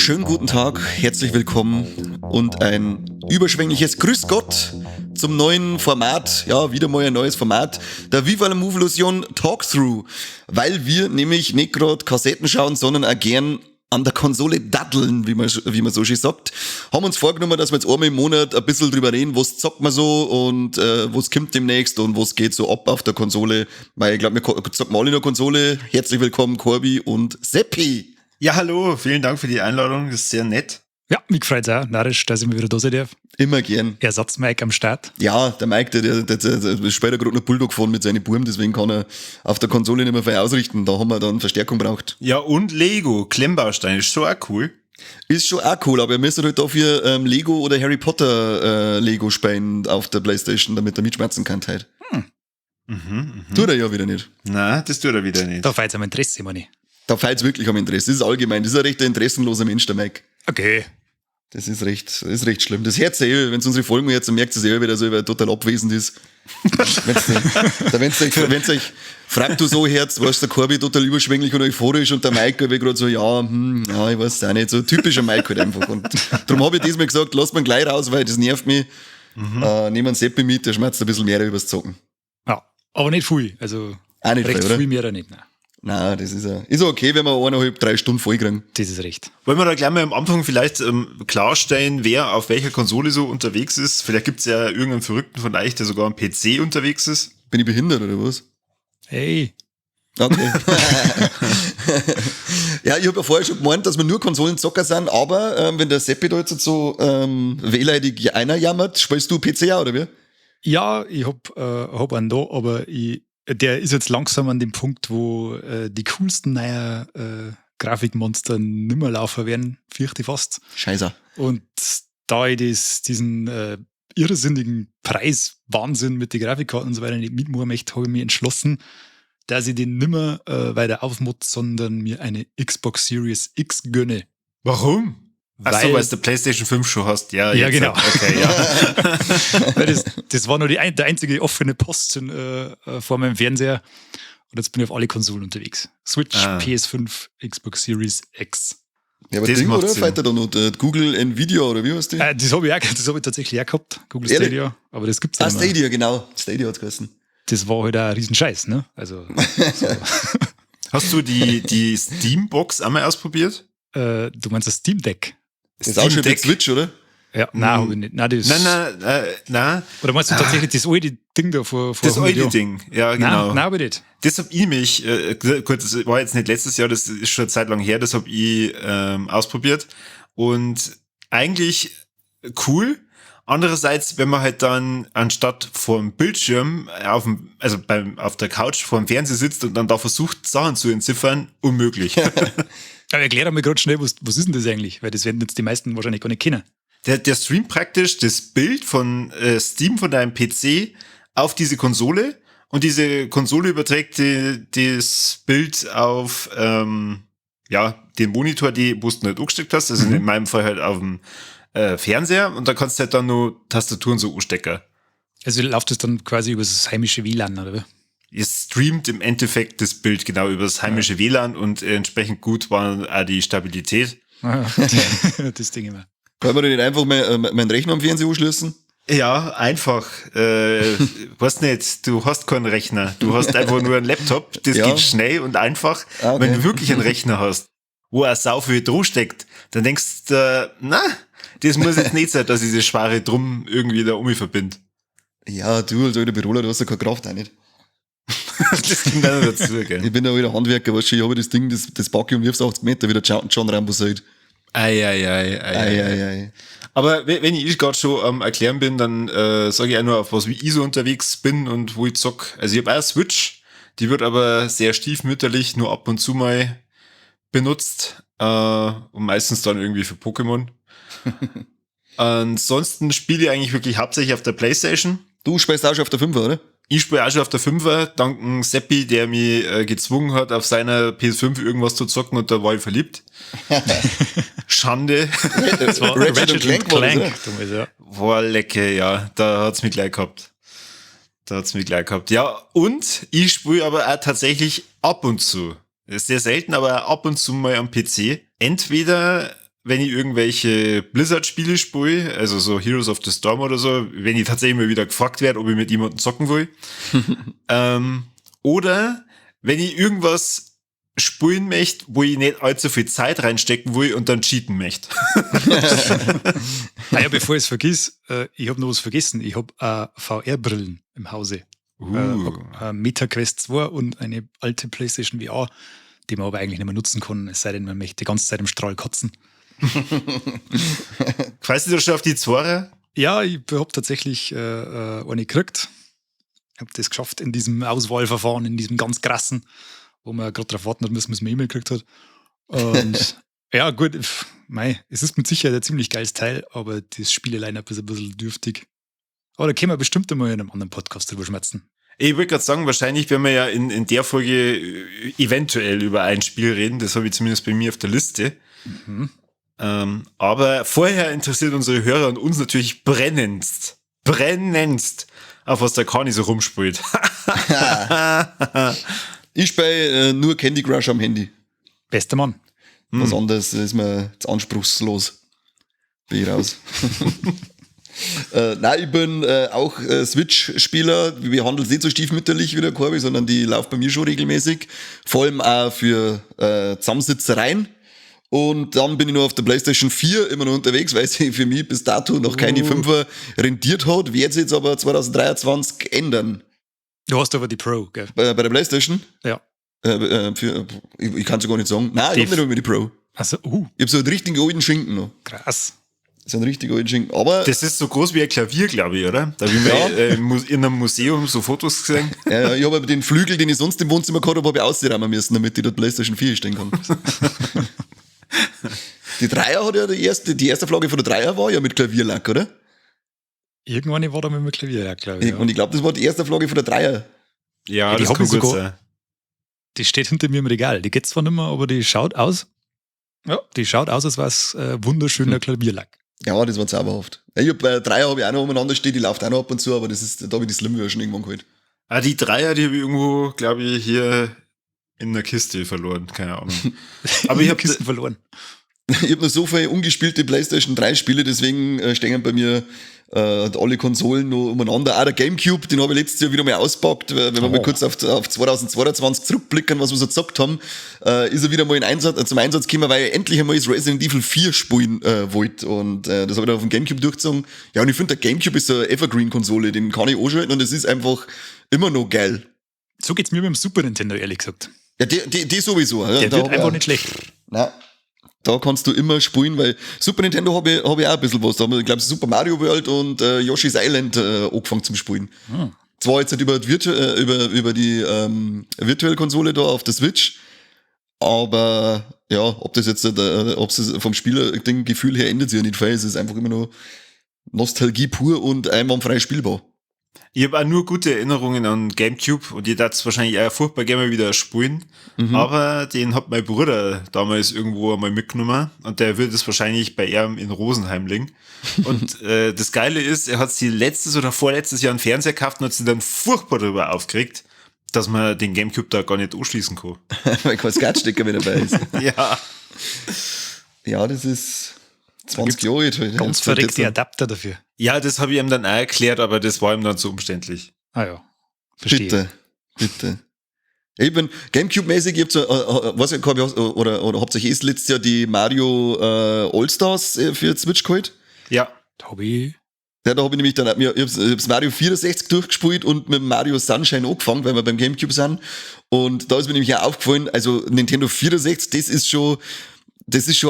wunderschönen guten Tag, herzlich willkommen und ein überschwängliches Grüß Gott zum neuen Format, ja, wieder mal ein neues Format, der Viva la Movolution Talkthrough, weil wir nämlich nicht gerade Kassetten schauen, sondern auch gern an der Konsole daddeln, wie man so schön sagt. Haben uns vorgenommen, dass wir jetzt einmal im Monat ein bisschen drüber reden, was zockt man so und was kommt demnächst und was geht so ab auf der Konsole. Weil ich glaube, wir zocken alle in der Konsole. Herzlich willkommen, Corby und Seppi. Ja, hallo, vielen Dank für die Einladung, das ist sehr nett. Ja, mich freut's auch, narrisch, dass ich mal wieder da sein darf. Immer gern. Ersatz-Mike am Start. Ja, der Mike, der später gerade noch Bulldog gefahren mit seinen Buben, deswegen kann er auf der Konsole nicht mehr viel ausrichten. Da haben wir dann Verstärkung braucht. Ja, und Lego, Klemmbaustein, ist schon auch cool. Ist schon auch cool, aber ihr müsst halt dafür Lego oder Harry Potter Lego spielen auf der Playstation, damit er mitschmerzen kann halt. Tut er ja wieder nicht. Nein, das tut er wieder nicht. Da feilt's am Interesse, meine ich. Da feilt's wirklich am Interesse. Das ist allgemein. Das ist ein recht interessenloser Mensch, der Mike. Okay. Das ist recht schlimm. Das hört ihr wenn unsere Folgen jetzt merkt ihr selber, dass er total abwesend ist. Wenn euch fragt du so Herz, weißt der Corby total überschwänglich und euphorisch und der Mike gerade so, ja, ich weiß auch nicht, so typischer Mike halt einfach. Und darum habe ich diesmal gesagt, lasst man gleich raus, weil das nervt mich. Nehmen einen Seppi mit, der schmerzt ein bisschen mehr übers Zocken. Ja, aber nicht viel. Also auch nicht recht viel, oder? viel mehr nicht. Nein, das ist okay, wenn wir 1,5-3 Stunden voll kriegen. Das ist recht. Wollen wir da gleich mal am Anfang vielleicht klarstellen, wer auf welcher Konsole so unterwegs ist? Vielleicht gibt's ja irgendeinen Verrückten von euch, der sogar am PC unterwegs ist. Bin ich behindert oder was? Hey. Okay. Ja, ich habe ja vorher schon gemeint, dass wir nur Konsolenzocker sind, aber wenn der Seppi da jetzt so wehleidig einer jammert, spielst du PC auch, oder wie? Ja, ich hab einen da, aber der ist jetzt langsam an dem Punkt, wo die coolsten neuen Grafikmonster nimmer laufen werden, fürchte ich fast. Scheiße. Und da ich diesen irrsinnigen Preiswahnsinn mit den Grafikkarten und so weiter nicht mitmachen möchte, habe ich mich entschlossen, dass ich den nimmer weiter aufmutze, sondern mir eine Xbox Series X gönne. Warum? Achso, weil du der PlayStation 5 schon hast. Ja, ja genau. Okay, ja. Weil das war nur der einzige offene Posten vor meinem Fernseher. Und jetzt bin ich auf alle Konsolen unterwegs. Switch, PS5, Xbox Series X. Ja, aber das Ding, oder? Sinn. Fällt da noch Google Nvidia, oder wie heißt die? Das habe ich tatsächlich auch gehabt, Google Ehrlich? Stadia. Aber das gibt's ja nicht mehr. Stadia, genau. Stadia hat's geheißen. Das war halt ein Riesenscheiß, ne? Also, so. Hast du die Steam-Box einmal ausprobiert? Du meinst das Steam Deck? Das ist auch schon mit Switch, oder? Ja, nein, habe ich nicht. Nein, Nein. Oder meinst du tatsächlich das alte Ding da vor Das 100 alte Jahren? Ding, ja, genau. Nein, aber nicht. Das hab ich mich, gut, das war jetzt nicht letztes Jahr, das ist schon eine Zeit lang her, das hab ich ausprobiert. Und eigentlich cool. Andererseits, wenn man halt dann anstatt vorm Bildschirm auf der Couch vorm Fernseher sitzt und dann da versucht, Sachen zu entziffern, unmöglich. Aber erklär doch mal gerade schnell, was ist denn das eigentlich? Weil das werden jetzt die meisten wahrscheinlich gar nicht kennen. Der streamt praktisch das Bild von Steam von deinem PC auf diese Konsole und diese Konsole überträgt das Bild auf den Monitor, wo du nicht angesteckt hast, also in meinem Fall halt auf dem Fernseher, und da kannst du halt dann nur Tastaturen so anstecken. Also läuft das dann quasi über das heimische WLAN, oder wie? Ihr streamt im Endeffekt das Bild genau über das heimische WLAN und entsprechend gut war auch die Stabilität. Das Ding immer. Kann man nicht einfach meinen Rechner am Fernseher anschließen? Ja, einfach. Weißt nicht, du hast keinen Rechner. Du hast einfach nur einen Laptop. Das geht schnell und einfach. Okay. Wenn du wirklich einen Rechner hast, wo auch sau viel dran steckt, dann denkst du, das muss jetzt nicht sein, dass ich das schwere Drum irgendwie da verbinde. Ja, du als alter Büroler, du hast ja keine Kraft auch nicht. Das kommt dann noch dazu, gell? Ich bin ja wieder Handwerker, weißt du, ich habe das Ding, das packe ich und wirf's 80 Meter, wie der John Rambo sagt. Ei. Aber wenn ich gerade schon am Erklären bin, dann sage ich auch nur, auf was wie ich so unterwegs bin und wo ich zock. Also ich habe auch eine Switch, die wird aber sehr stiefmütterlich nur ab und zu mal benutzt und meistens dann irgendwie für Pokémon. Ansonsten spiele ich eigentlich wirklich hauptsächlich auf der Playstation. Du spielst auch schon auf der 5er, oder? Ich spiele auch schon auf der 5er, dank Seppi, der mich gezwungen hat, auf seiner PS5 irgendwas zu zocken, und da war ich verliebt. Schande. Das war Ratchet Clank. War lecker, ja. Da hat's mich gleich gehabt. Ja, und ich spiele aber auch tatsächlich ab und zu. Sehr selten, aber ab und zu mal am PC. Entweder wenn ich irgendwelche Blizzard-Spiele spiele, also so Heroes of the Storm oder so, wenn ich tatsächlich mal wieder gefragt werde, ob ich mit jemandem zocken will. Oder wenn ich irgendwas spielen möchte, wo ich nicht allzu viel Zeit reinstecken will und dann cheaten möchte. Naja, bevor ich es vergiss, ich habe noch was vergessen. Ich habe VR-Brillen im Hause. MetaQuest 2 und eine alte PlayStation VR, die man aber eigentlich nicht mehr nutzen kann, es sei denn, man möchte die ganze Zeit im Strahl kotzen. Freust du dich schon auf die Zwarer? Ja, ich habe tatsächlich eine gekriegt. Ich habe das geschafft in diesem Auswahlverfahren, in diesem ganz krassen, wo man gerade darauf warten hat müssen, bis man E-Mail gekriegt hat. Und ja, gut, es ist mit Sicherheit ein ziemlich geiles Teil, aber das Spiele-Line-Up ist ein bisschen dürftig. Aber da können wir bestimmt einmal in einem anderen Podcast drüber schmerzen. Ich wollte gerade sagen, wahrscheinlich werden wir ja in der Folge eventuell über ein Spiel reden. Das habe ich zumindest bei mir auf der Liste. Mhm. Aber vorher interessiert unsere Hörer und uns natürlich brennendst, auf was der Kani so rumspielt. Ich spiele nur Candy Crush am Handy. Bester Mann. Was anderes ist mir jetzt anspruchslos. Bin ich raus. Nein, ich bin auch Switch-Spieler. Wir handeln es nicht so stiefmütterlich wie der Corby, sondern die laufen bei mir schon regelmäßig. Vor allem auch für Zusammensitzereien. Und dann bin ich noch auf der PlayStation 4 immer noch unterwegs, weil sie für mich bis dato noch keine 5er rentiert hat. Wird sie jetzt aber 2023 ändern. Du hast aber die Pro, gell? Bei der PlayStation? Ja. Ich kann es gar nicht sagen. Nein, ich habe nicht mehr die Pro. Also, Ich habe so einen richtigen alten Schinken noch. krass. So einen richtigen alten Schinken. Aber Das ist so groß wie ein Klavier, glaube ich, oder? Da haben wir in einem Museum so Fotos gesehen. ich habe aber den Flügel, den ich sonst im Wohnzimmer gehabt habe, ausräumen müssen, damit ich dort PlayStation 4 stehen kann. Die Dreier hat ja die erste Flagge von der Dreier war ja mit Klavierlack, oder? Irgendwann war da mit dem Klavier, ja, glaube ich. Ja. Und ich glaube, das war die erste Flagge von der Dreier. Ja, die das hab kann ich gut sogar- sein. Die steht hinter mir im Regal. Die geht zwar nicht mehr, aber die schaut aus. Ja, die schaut aus, als wäre es wunderschöner Klavierlack. Ja, das war zauberhaft. Ich hab bei der Dreier habe ich auch noch umeinander stehen, die läuft auch noch ab und zu, aber das ist, da habe ich die Slim-Version irgendwann geholt. Die Dreier, die habe ich irgendwo, glaube ich, hier in der Kiste verloren. Keine Ahnung. Aber ich habe Kisten verloren. Ich habe noch so viele ungespielte PlayStation 3 Spiele, deswegen stehen bei mir alle Konsolen noch umeinander. Auch der Gamecube, den habe ich letztes Jahr wieder mal auspackt, wenn wir mal kurz auf 2022 zurückblicken, was wir so gezockt haben, ist er wieder mal zum Einsatz gekommen, weil ich endlich einmal das Resident Evil 4 spielen wollte. Und das habe ich dann auf dem Gamecube durchgezogen. Ja, und ich finde, der Gamecube ist so eine Evergreen-Konsole, den kann ich anschalten und es ist einfach immer noch geil. So geht's mir mit dem Super Nintendo, ehrlich gesagt. Ja, die sowieso. Ja, Der da wird hab ich einfach auch- nicht schlecht. Nein. Da kannst du immer spielen, weil Super Nintendo hab ich auch ein bisschen was. Da haben wir, ich glaube, Super Mario World und Yoshi's Island angefangen zum Spielen. Zwar jetzt nicht über die virtuelle Konsole da auf der Switch, aber ja, ob das jetzt ob es vom Spieler-Gefühl her ändert sich ja nicht viel. Es ist einfach immer nur Nostalgie pur und einwandfrei spielbar. Ich habe auch nur gute Erinnerungen an Gamecube und ich darf es wahrscheinlich auch furchtbar gerne mal wieder spielen. Aber den hat mein Bruder damals irgendwo einmal mitgenommen und der wird es wahrscheinlich bei ihm in Rosenheim liegen. Und das Geile ist, er hat sich letztes oder vorletztes Jahr einen Fernseher gekauft und hat sich dann furchtbar darüber aufgeregt, dass man den Gamecube da gar nicht anschließen kann. Weil kein Skatstecker mehr dabei ist. Ja. Ja, das ist 20 Jahre alt. Ganz Jetzt- verrückte jetzt- Adapter dafür. Ja, das habe ich ihm dann auch erklärt, aber das war ihm dann zu umständlich. Ah ja, verstehe. Bitte. Ich bin Gamecube-mäßig, ihr habt so, was ich, oder habt ihr letztes Jahr die Mario All-Stars für Switch geholt? Ja. Tobi. Ja, da habe ich nämlich dann, ich hab's Mario 64 durchgespielt und mit Mario Sunshine angefangen, weil wir beim Gamecube sind. Und da ist mir nämlich auch aufgefallen, also Nintendo 64, das ist schon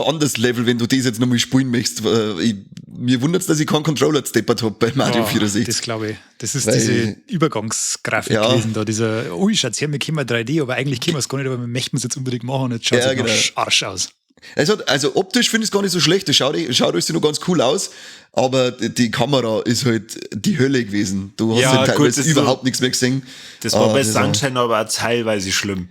ein anderes Level, wenn du das jetzt nochmal spielen möchtest. Mir wundert's, dass ich keinen Controller steppert habe bei Mario 64. Das glaube ich. Das ist Weil- diese Übergangsgrafik Ja. gewesen da. Dieser, schaut's her, wir können 3D, aber eigentlich können wir es gar nicht, aber wir möchten es jetzt unbedingt machen und jetzt schaut es Ja, nach genau. Arsch aus. Also optisch finde ich es gar nicht so schlecht. Das schaut euch noch ganz cool aus. Aber die Kamera ist halt die Hölle gewesen. Du hast Ja, halt gut, teilweise das ist überhaupt nichts mehr gesehen. Das war bei das war- Sunshine aber auch teilweise schlimm.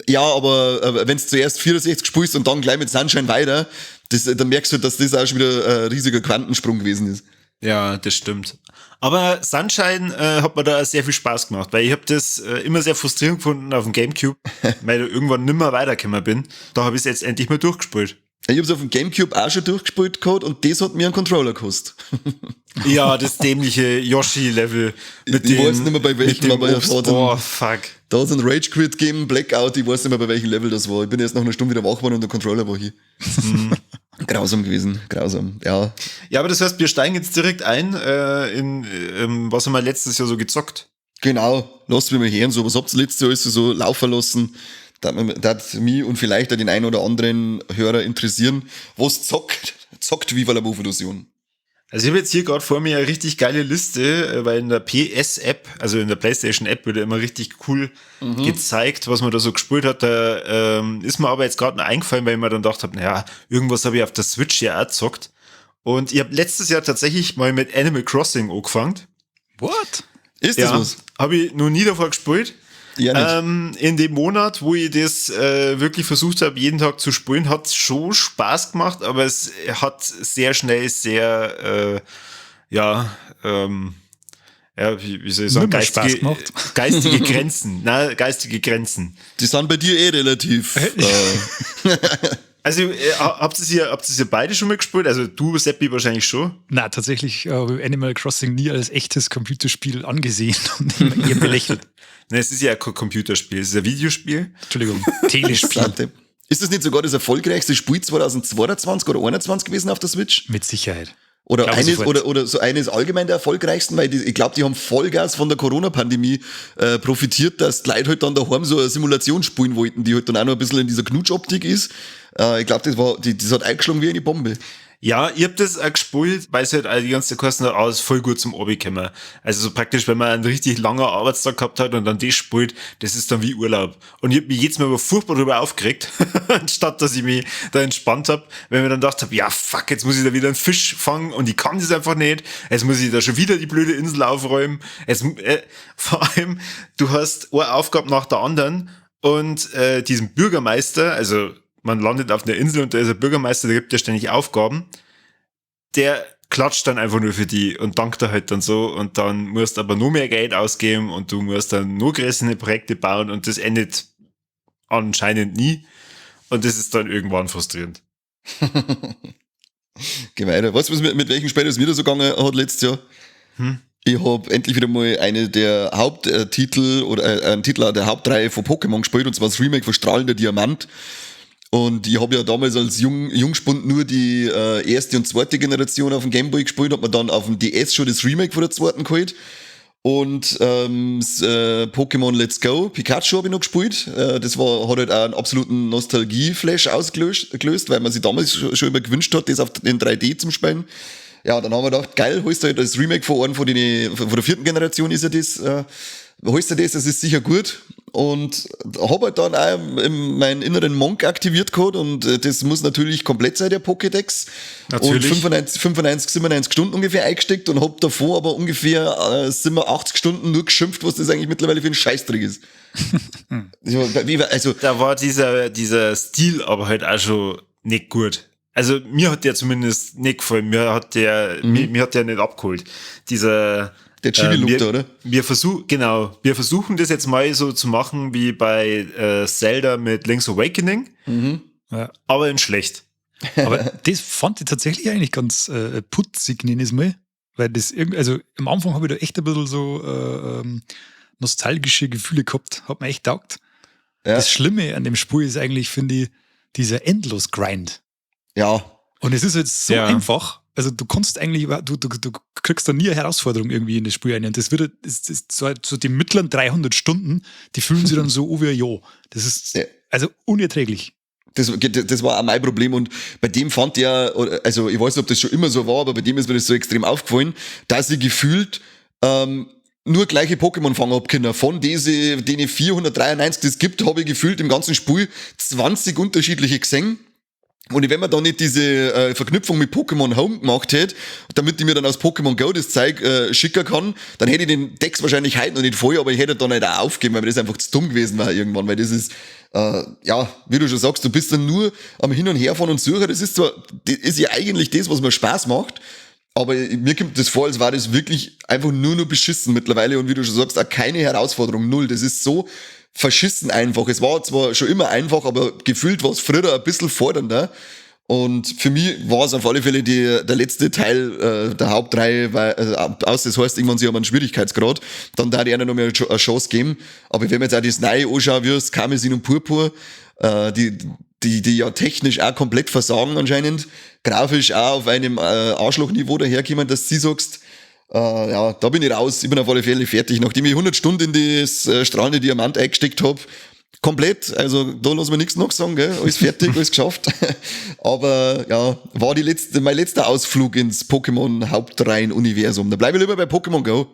Ja, aber wenn du zuerst 64 spielst und dann gleich mit Sunshine weiter, dann merkst du, dass das auch schon wieder ein riesiger Quantensprung gewesen ist. Ja, das stimmt. Aber Sunshine hat mir da sehr viel Spaß gemacht, weil ich habe das immer sehr frustrierend gefunden auf dem Gamecube, weil ich irgendwann nimmer weitergekommen bin. Da habe ich es jetzt endlich mal durchgespielt. Ich hab's auf dem Gamecube auch schon durchgespielt gehabt und das hat mir einen Controller gekostet. Ja, das dämliche Yoshi-Level. Ich weiß nicht mehr bei welchem, aber Obst. Oh, fuck. Da hat es einen Rage Quit gegeben, Blackout, ich weiß nicht mehr bei welchem Level das war. Ich bin erst nach einer Stunde wieder wach geworden und der Controller war hier. Grausam gewesen, grausam, ja. Ja, aber das heißt, wir steigen jetzt direkt ein was haben wir letztes Jahr so gezockt? Genau, lasst mich mal hören, so, was habt ihr letztes Jahr alles so laufen lassen? Das mich und vielleicht auch den einen oder anderen Hörer interessieren. Was zockt Viva la Moveillusion? Also ich habe jetzt hier gerade vor mir eine richtig geile Liste, weil in der PS-App, also in der PlayStation-App, wird ja immer richtig cool gezeigt, was man da so gespielt hat. Da ist mir aber jetzt gerade noch eingefallen, weil ich mir dann gedacht habe, naja, irgendwas habe ich auf der Switch ja auch gezockt. Und ich habe letztes Jahr tatsächlich mal mit Animal Crossing angefangen. What? Ist das was? Habe ich noch nie davor gespielt. Ja, nicht. In dem Monat, wo ich das wirklich versucht habe, jeden Tag zu spielen, hat es schon Spaß gemacht, aber es hat sehr schnell sehr, wie soll ich sagen, Nimmer Spaß gemacht. geistige Grenzen. Nein, geistige Grenzen. Die sind bei dir relativ. Also, habt ihr beide schon mal gespielt? Also, du, Seppi, wahrscheinlich schon. Na, tatsächlich habe ich Animal Crossing nie als echtes Computerspiel angesehen und immer eher belächelt. Nein, es ist ja kein Computerspiel, es ist ein Videospiel. Entschuldigung, Telespiel. Ist das nicht sogar das erfolgreichste Spiel 2022 oder 2021 gewesen auf der Switch? Mit Sicherheit. Oder Glaube eines, sofort. oder so eines allgemein der erfolgreichsten, weil ich glaube, die haben Vollgas von der Corona-Pandemie profitiert, dass die Leute halt dann daheim so eine Simulation spielen wollten, die halt dann auch noch ein bisschen in dieser Knutschoptik ist. Ich glaube, das hat eingeschlagen wie eine Bombe. Ja, ich hab das auch gespielt, weil es halt all die ganze Kosten aus voll gut zum Abi kommen. Also so praktisch, wenn man einen richtig langen Arbeitstag gehabt hat und dann das spielt, das ist dann wie Urlaub. Und ich hab mich jedes Mal aber furchtbar darüber aufgeregt, anstatt dass ich mich da entspannt hab, wenn ich mir dann gedacht hab, ja fuck, jetzt muss ich da wieder einen Fisch fangen und ich kann das einfach nicht. Jetzt muss ich da schon wieder die blöde Insel aufräumen. Vor allem, du hast eine Aufgabe nach der anderen und diesen Bürgermeister, also man landet auf einer Insel und da ist ein Bürgermeister, der gibt ja ständig Aufgaben. Der klatscht dann einfach nur für die und dankt er halt dann so und dann musst du aber nur mehr Geld ausgeben und du musst dann nur größere Projekte bauen und das endet anscheinend nie und das ist dann irgendwann frustrierend. Gemeiner. Weißt du, mit welchem Spiel es wieder so gegangen hat letztes Jahr? Ich habe endlich wieder mal eine der Haupttitel oder einen Titel der Hauptreihe von Pokémon gespielt, und zwar das Remake von Strahlender Diamant. Und ich habe ja damals als Jungspund nur die erste und zweite Generation auf dem Gameboy gespielt, habe mir dann auf dem DS schon das Remake von der zweiten geholt. Und Pokémon Let's Go, Pikachu habe ich noch gespielt. Das hat halt auch einen absoluten Nostalgie-Flash ausgelöst, weil man sich damals schon immer gewünscht hat, das in 3D zum Spielen. Ja, dann haben wir gedacht, geil, holst du halt das Remake von der vierten Generation ist ja das, holst du das ist sicher gut. Und habe halt dann auch meinen inneren Monk aktiviert gehabt und das muss natürlich komplett sein, der Pokédex. Natürlich. Und 95, 97 Stunden ungefähr eingesteckt und habe davor aber ungefähr 80 Stunden nur geschimpft, was das eigentlich mittlerweile für ein Scheißdreck ist. Also, Da war dieser Stil aber halt auch schon nicht gut. Also mir hat der zumindest nicht gefallen, mir hat der nicht abgeholt. Der Chibi-Look da, oder? Wir versuchen das jetzt mal so zu machen wie bei Zelda mit Link's Awakening, Ja. aber in schlecht. Aber das fand ich tatsächlich eigentlich ganz putzig, nenne ich es mal. Weil das irgendwie, also am Anfang habe ich da echt ein bisschen so nostalgische Gefühle gehabt. Hat mir echt taugt. Ja. Das Schlimme an dem Spiel ist eigentlich, finde ich, dieser Endlos-Grind. Ja. Und es ist jetzt so Ja. einfach. Also du kannst eigentlich, du kriegst da nie eine Herausforderung irgendwie in das Spiel rein. Und das wird so die mittleren 300 Stunden, die fühlen sich dann so wie ein Jahr. Das ist also unerträglich. Das war auch mein Problem und bei dem fand ich also ich weiß nicht, ob das schon immer so war, aber bei dem ist mir das so extrem aufgefallen, dass ich gefühlt nur gleiche Pokémon fangen hab können. Von denen 493, die es gibt, habe ich gefühlt im ganzen Spiel 20 unterschiedliche gesehen. Und wenn man da nicht diese Verknüpfung mit Pokémon Home gemacht hätte, damit ich mir dann aus Pokémon Go das Zeug schicken kann, dann hätte ich den Text wahrscheinlich heute noch nicht voll, aber ich hätte dann nicht auch aufgeben, weil mir das einfach zu dumm gewesen war irgendwann, weil das ist, wie du schon sagst, du bist dann nur am Hin- und Herfahren und Suchen, das ist ja eigentlich das, was mir Spaß macht, aber mir kommt das vor, als war das wirklich einfach nur beschissen mittlerweile und wie du schon sagst, auch keine Herausforderung, null, das ist so verschissen einfach. Es war zwar schon immer einfach, aber gefühlt war es früher ein bisschen fordernder. Und für mich war es auf alle Fälle der letzte Teil der Hauptreihe, weil, außer das heißt, irgendwann sie haben einen Schwierigkeitsgrad, dann da die einer noch mal eine Chance geben. Aber wenn man jetzt auch das Neue anschauen wirst, Karmesin und Purpur, die ja technisch auch komplett versagen anscheinend, grafisch auch auf einem Arschlochniveau daherkommen, dass du sagst, ja, da bin ich raus, ich bin auf alle Fälle fertig. Nachdem ich 100 Stunden in das strahlende Diamant eingesteckt habe, komplett, also da lassen wir nichts noch sagen, gell? Alles fertig, alles geschafft. Aber ja, war mein letzter Ausflug ins Pokémon-Hauptreihen-Universum. Da bleibe ich lieber bei Pokémon Go.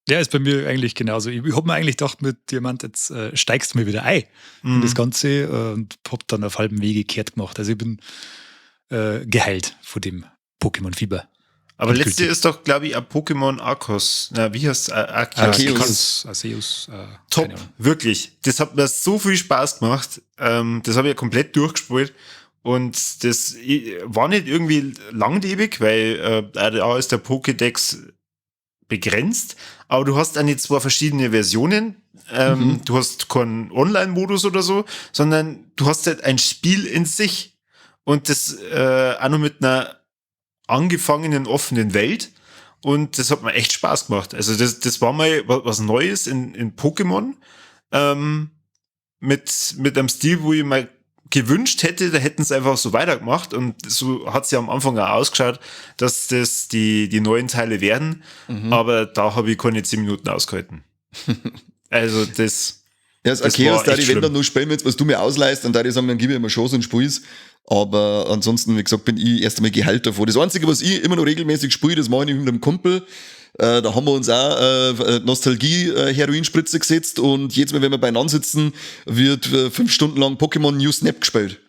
Ja, ist bei mir eigentlich genauso. Ich hab mir eigentlich gedacht, mit Diamant, jetzt steigst du mal wieder ein in das Ganze und hab dann auf halbem Wege kehrt gemacht. Also ich bin geheilt von dem Pokémon-Fieber. Aber letzte ist doch, glaube ich, ein Pokémon Arceus. Na, wie heißt Arceus? Top, wirklich. Das hat mir so viel Spaß gemacht. Das habe ich ja komplett durchgespielt. Und das war nicht irgendwie langlebig, weil da ist der Pokédex begrenzt. Aber du hast dann zwei verschiedene Versionen. Du hast keinen Online-Modus oder so, sondern du hast halt ein Spiel in sich. Und das auch noch mit einer angefangenen offenen Welt, und das hat mir echt Spaß gemacht. Also das war mal was Neues in Pokémon, mit einem Stil, wo ich mal gewünscht hätte, da hätten sie einfach so weitergemacht, und so hat es ja am Anfang auch ausgeschaut, dass das die neuen Teile werden, aber da habe ich keine 10 Minuten ausgehalten. Also das... Ja, das Arceus, da die, wenn dann nur spielen willst, was du mir ausleihst, dann da die sagen, dann gib ich mir Chance und spiel's. Aber ansonsten, wie gesagt, bin ich erst einmal geheilt davon. Das Einzige, was ich immer noch regelmäßig spiele, das mache ich mit einem Kumpel. Da haben wir uns auch Nostalgie-Heroinspritze gesetzt, und jetzt Mal, wenn wir beieinander sitzen, wird 5 Stunden lang Pokémon New Snap gespielt.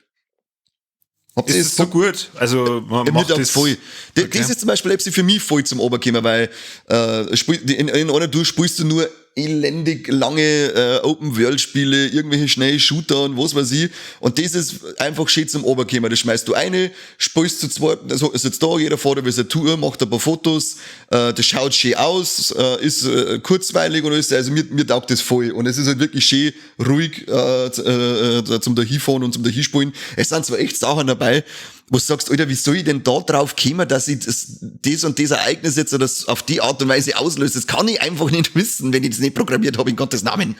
Habt ihr das so gut? Also man macht das voll. Okay. Das ist zum Beispiel für mich voll zum Oberkommen, weil in einer Tour spielst du nur elendig lange Open-World-Spiele, irgendwelche schnellen Shooter und was weiß ich. Und das ist einfach schön zum Oberkommen. Das schmeißt du eine, spielst zu zweit, also ist jetzt da, jeder fährt über seine Tour, macht ein paar Fotos, das schaut schön aus, ist kurzweilig und alles. Also mir taugt das voll. Und es ist halt wirklich schön ruhig zum Dahinfahren und zum Dahinspielen. Es sind zwar echt Sachen dabei, wo du sagst, Alter, wie soll ich denn da drauf kommen, dass ich das und das Ereignis jetzt oder auf die Art und Weise auslöse? Das kann ich einfach nicht wissen, wenn ich das nicht programmiert habe, in Gottes Namen.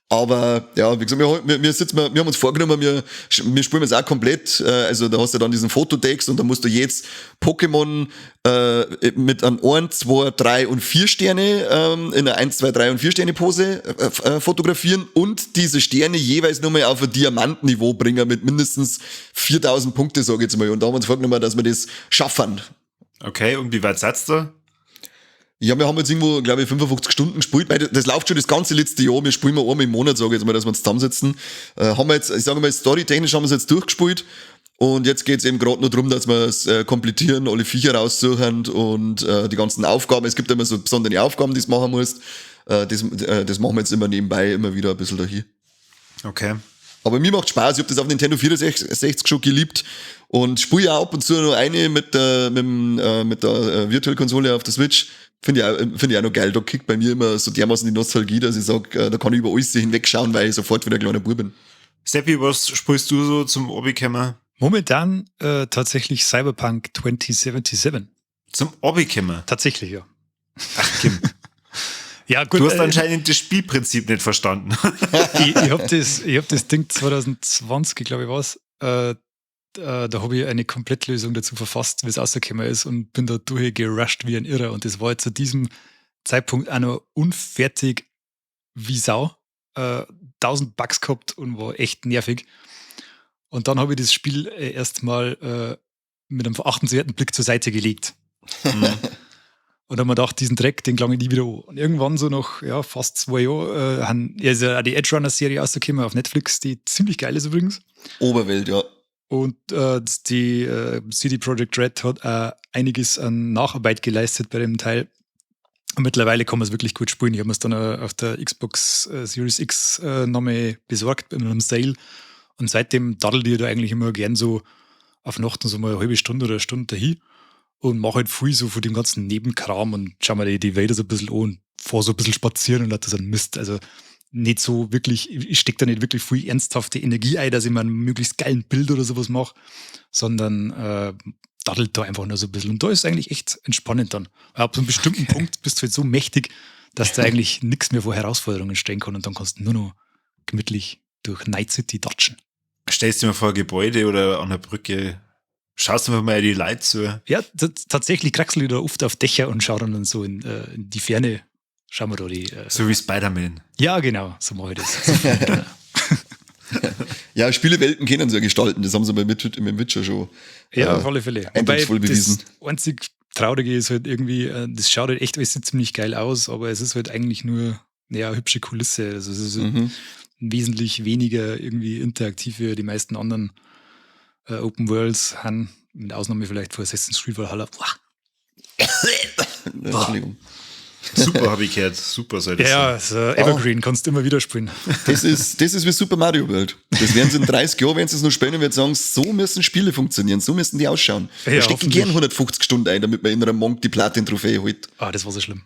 Aber ja, wie gesagt, wir haben uns vorgenommen, wir spielen jetzt auch komplett, also da hast du dann diesen Fototext, und da musst du jetzt Pokémon mit einem 1, 2, 3 und 4 Sterne in einer 1, 2, 3 und 4 Sterne Pose fotografieren und diese Sterne jeweils nochmal auf ein Diamantniveau bringen mit mindestens 4000 Punkte, sage ich jetzt mal. Und da haben wir uns vorgenommen, dass wir das schaffen. Okay, und wie weit seid ihr da? Ja, wir haben jetzt irgendwo, glaube ich, 55 Stunden gespielt, weil das läuft schon das ganze letzte Jahr. Wir spielen einmal im Monat, sage ich jetzt mal, dass wir uns zusammensetzen. Haben wir jetzt, ich sage mal, storytechnisch haben wir es jetzt durchgespielt, und jetzt geht es eben gerade nur darum, dass wir es komplettieren, alle Viecher raussuchen und die ganzen Aufgaben. Es gibt immer so besondere Aufgaben, die du machen musst. Das machen wir jetzt immer nebenbei, immer wieder ein bisschen dahin. Okay. Aber mir macht Spaß, ich habe das auf Nintendo 64 schon geliebt und spiele ja ab und zu noch eine mit der Virtual-Konsole auf der Switch. Finde ich auch noch geil. Da kickt bei mir immer so dermaßen die Nostalgie, dass ich sage, da kann ich über alles hinwegschauen, weil ich sofort wieder ein kleiner Bub bin. Seppi, was spielst du so zum Obi-Kämmer? Momentan tatsächlich Cyberpunk 2077. Zum Obi-Kämmer? Tatsächlich, ja. Ach, Kim. Ja, gut. Du hast anscheinend das Spielprinzip nicht verstanden. ich hab das Ding 2020, glaube ich, war's. Da habe ich eine Komplettlösung dazu verfasst, wie es rausgekommen ist, und bin da durchgerusht wie ein Irrer. Und das war jetzt zu diesem Zeitpunkt auch noch unfertig wie Sau. 1000 Bugs gehabt und war echt nervig. Und dann habe ich das Spiel erstmal mit einem verachtenswerten Blick zur Seite gelegt. Und dann habe ich mir gedacht, diesen Dreck, den klang ich nie wieder an. Und irgendwann so nach fast 2 Jahren ist ja die Edge Runner-Serie rausgekommen auf Netflix, die ziemlich geil ist übrigens. Oberwelt, ja. Und die CD Projekt Red hat einiges an Nacharbeit geleistet bei dem Teil. Und mittlerweile kann man es wirklich gut spielen. Ich habe mir es dann auf der Xbox Series X nochmal besorgt in einem Sale. Und seitdem daddel ich da eigentlich immer gern so auf Nacht so mal eine halbe Stunde oder eine Stunde dahin und mache halt viel so von dem ganzen Nebenkram und schau mir die Wälder so ein bisschen an und fahre so ein bisschen spazieren und das ist ein Mist. Also nicht so wirklich, ich stecke da nicht wirklich viel ernsthafte Energie ein, dass ich mal ein möglichst geilen Bild oder sowas mache, sondern daddelt da einfach nur so ein bisschen. Und da ist es eigentlich echt entspannend dann. Ab so einem bestimmten Punkt bist du halt so mächtig, dass da eigentlich nichts mehr vor Herausforderungen stehen kann und dann kannst du nur noch gemütlich durch Night City datschen. Stellst du dir mal vor ein Gebäude oder an der Brücke, schaust du mal die Leute zu. Ja, tatsächlich kraxel ich da oft auf Dächer und schaue dann so in die Ferne. Schauen wir da die. So wie Spider-Man. Ja, genau, so mache ich das. Ja, Spielewelten können sie ja gestalten, das haben sie mit Witcher schon. Ja, auf alle Fälle. Eindrucksvoll bewiesen. Das einzig Traurige ist halt irgendwie, das schaut halt echt alles ziemlich geil aus, aber es ist halt eigentlich nur eine hübsche Kulisse. Also es ist halt wesentlich weniger irgendwie interaktiv wie die meisten anderen Open Worlds haben, mit Ausnahme vielleicht von Assassin's Creed Valhalla. Entschuldigung. Super, habe ich gehört. Super soll das Ja, so Evergreen, kannst du immer wieder spielen. Das ist wie Super Mario World. Das werden sie in 30 Jahren, wenn sie es noch spielen, wird sagen, so müssen Spiele funktionieren, so müssen die ausschauen. Ja, Da stecke ich gern 150 Stunden ein, damit man in einer Monk die Platin-Trophäe holt. Das war so schlimm.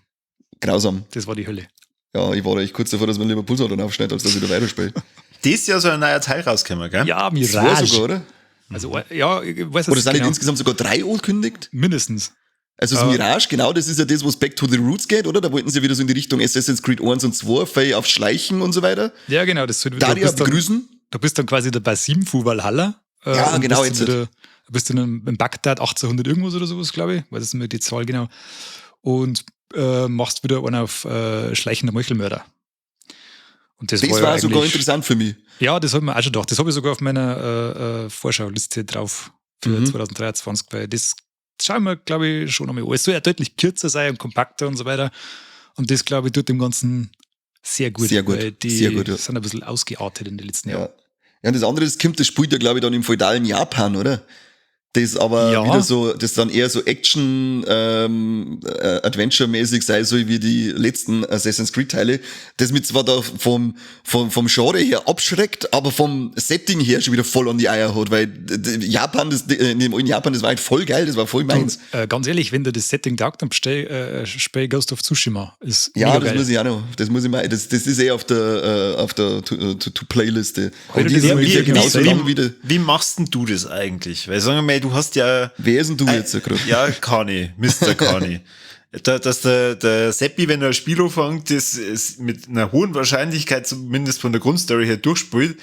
Grausam. Das war die Hölle. Ja, ich war da echt kurz davor, dass man lieber Pulsar dann aufschneidet, als dass ich da weiterspiele. Das Jahr soll ein neuer Teil rauskommen, gell? Ja, Zwei Mirage. sogar, oder? Also, ja, ich weiß Oder es sind nicht genau. insgesamt sogar 3 angekündigt? Mindestens. Also das Mirage, genau, das ist ja das, was Back to the Roots geht, oder? Da wollten sie wieder so in die Richtung Assassin's Creed 1 und 2, Faye aufs Schleichen und so weiter. Ja, genau. Das Da die begrüßen. Du bist dann quasi bei 7 von Valhalla. Ja, und genau, bist jetzt. Du bist dann in Bagdad 1800 irgendwas oder sowas, glaube ich. Weiß nicht mehr die Zahl genau. Und machst wieder einen auf schleichender Meuchelmörder. Und das Das ja war sogar eigentlich- interessant für mich. Ja, das habe ich mir auch schon gedacht. Das habe ich sogar auf meiner Vorschauliste drauf für 2023, weil das schauen wir, glaube ich, schon einmal an. Es soll ja deutlich kürzer sein und kompakter und so weiter. Und das, glaube ich, tut dem Ganzen sehr gut. Sehr gut, Weil die sehr gut, ja. sind ein bisschen ausgeartet in den letzten Jahren. Ja, und das andere, das spielt ja, glaube ich, dann im feudalen Japan, oder? Das aber Ja. wieder so, das dann eher so Action-Adventure-mäßig sei, so wie die letzten Assassin's Creed-Teile. Das mit zwar da vom Genre her abschreckt, aber vom Setting her schon wieder voll an die Eier hat, weil Japan, in Japan, das war halt voll geil, das war voll meins. Ganz ehrlich, wenn dir das Setting taugt, dann spiel Ghost of Tsushima. Ist Ja, mega das geil. muss ich auch noch. Das muss ich mal. Das ist eher auf der To-Playliste. Heute Und die ist der ungefähr Video genauso gesehen. lang wie der. Wie machst denn du das eigentlich? Weil sagen wir mal, du hast ja... Wer ist denn du jetzt gerade? Ja, Kani, Mr. Kani. Dass der Seppi, wenn er ein Spiel anfängt, das ist mit einer hohen Wahrscheinlichkeit, zumindest von der Grundstory her, durchspielt,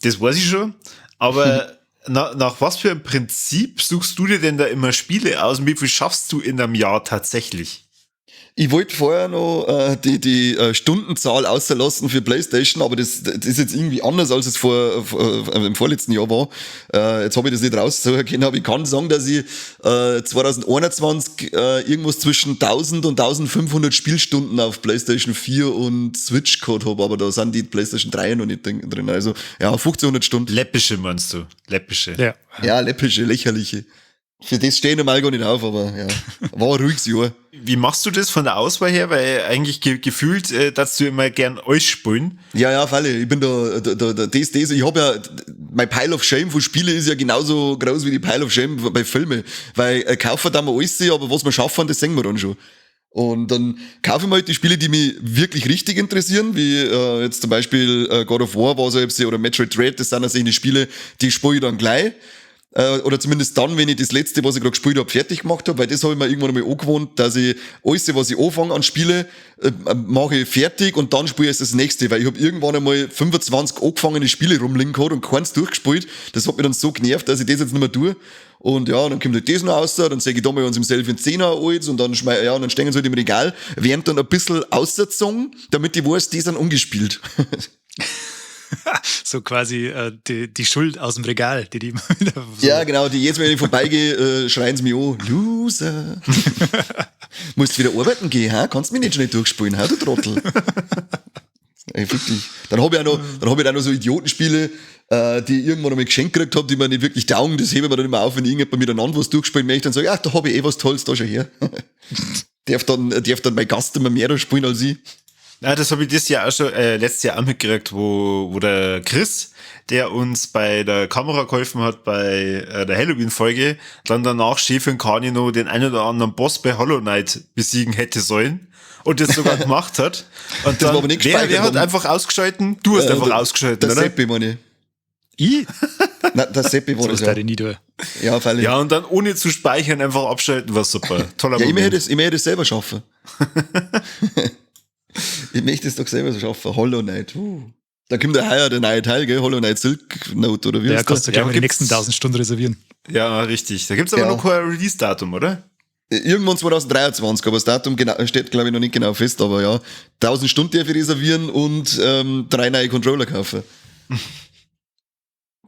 das weiß ich schon. Aber nach was für einem Prinzip suchst du dir denn da immer Spiele aus und wie viel schaffst du in einem Jahr tatsächlich? Ich wollte vorher noch die Stundenzahl auslassen für PlayStation, aber das ist jetzt irgendwie anders, als es im vorletzten Jahr war. Jetzt habe ich das nicht raussuchen können, aber ich kann sagen, dass ich 2021 irgendwas zwischen 1000 und 1500 Spielstunden auf PlayStation 4 und Switch gehabt habe, aber da sind die PlayStation 3 noch nicht drin. Also ja, 1500 Stunden. Läppische meinst du? Läppische. Ja. Ja, läppische, lächerliche. Für das stehe ich normal gar nicht auf, aber ja, war ein ruhiges Jahr. Wie machst du das von der Auswahl her? Weil eigentlich gefühlt, dass du immer gern alles spielen. Ja, auf alle. Ich bin ich habe ja, mein Pile of Shame von Spielen ist ja genauso groß wie die Pile of Shame bei Filmen. Weil kaufen da mal alles, aber was wir schaffen, das sehen wir dann schon. Und dann kaufe ich mir halt die Spiele, die mich wirklich richtig interessieren, wie jetzt zum Beispiel God of War war so oder Metroid Dread, das sind also die Spiele, die spiele ich dann gleich. Oder zumindest dann, wenn ich das letzte, was ich gerade gespielt habe, fertig gemacht habe, weil das habe ich mir irgendwann einmal angewohnt, dass ich alles, was ich anfange an Spiele, mache ich fertig und dann spiele ich das nächste, weil ich habe irgendwann einmal 25 angefangene Spiele rumliegen gehabt und keins durchgespielt. Das hat mich dann so genervt, dass ich das jetzt nicht mehr tue. Und ja, dann kommt halt das noch raus, dann sage ich da mal uns im selben 10er alles und dann und dann stehen sie halt im Regal, während dann ein bisschen aussetzen, damit ich weiß, die sind ungespielt. So quasi die Schuld aus dem Regal, die immer wieder so. Ja, genau, die jetzt, wenn ich vorbeigehe, schreien sie mich an, Loser. Musst wieder arbeiten gehen, ha? Kannst mich nicht schnell durchspielen, ha, du Trottel. Ey, wirklich. Dann habe ich auch noch so Idiotenspiele, die ich irgendwann einmal geschenkt gekriegt habe, die mir nicht wirklich taugen. Das hebe ich mir dann immer auf, wenn irgendjemand miteinander was durchspielen möchte, dann sage ich, ach, da habe ich was Tolles, da schon her. darf dann mein Gast immer mehr da spielen als ich. Ja, das habe ich das Jahr auch schon, letztes Jahr auch mitgekriegt, wo der Chris, der uns bei der Kamera geholfen hat, bei der Halloween-Folge, dann danach Schäfer Kani noch den einen oder anderen Boss bei Hollow Knight besiegen hätte sollen und das sogar gemacht hat. Und Das dann, war aber nicht wer gespeichert, hat dann- einfach ausgeschalten? Du hast einfach ausgeschalten, Der oder? Seppi, meine Ich? ich. Nein, der Seppi war So das, ist ja. der nie da. Ja, freilich. Ja, und dann ohne zu speichern einfach abschalten, war super. Toller Ja, ich Moment. möchte das selber schaffen. Ich möchte es doch selber so schaffen. Hollow Knight. Da kommt ja heuer der neue Teil, gell? Hollow Knight Silk Note, oder wie Ja, heißt kannst du der? gleich Ja, mal die gibt's- nächsten 1000 Stunden reservieren. Ja, richtig. Da gibt's aber Ja. noch kein Release-Datum, oder? Irgendwann 2023, aber das Datum steht, glaube ich, noch nicht genau fest, aber ja. 1000 Stunden darf ich reservieren und 3 neue Controller kaufen.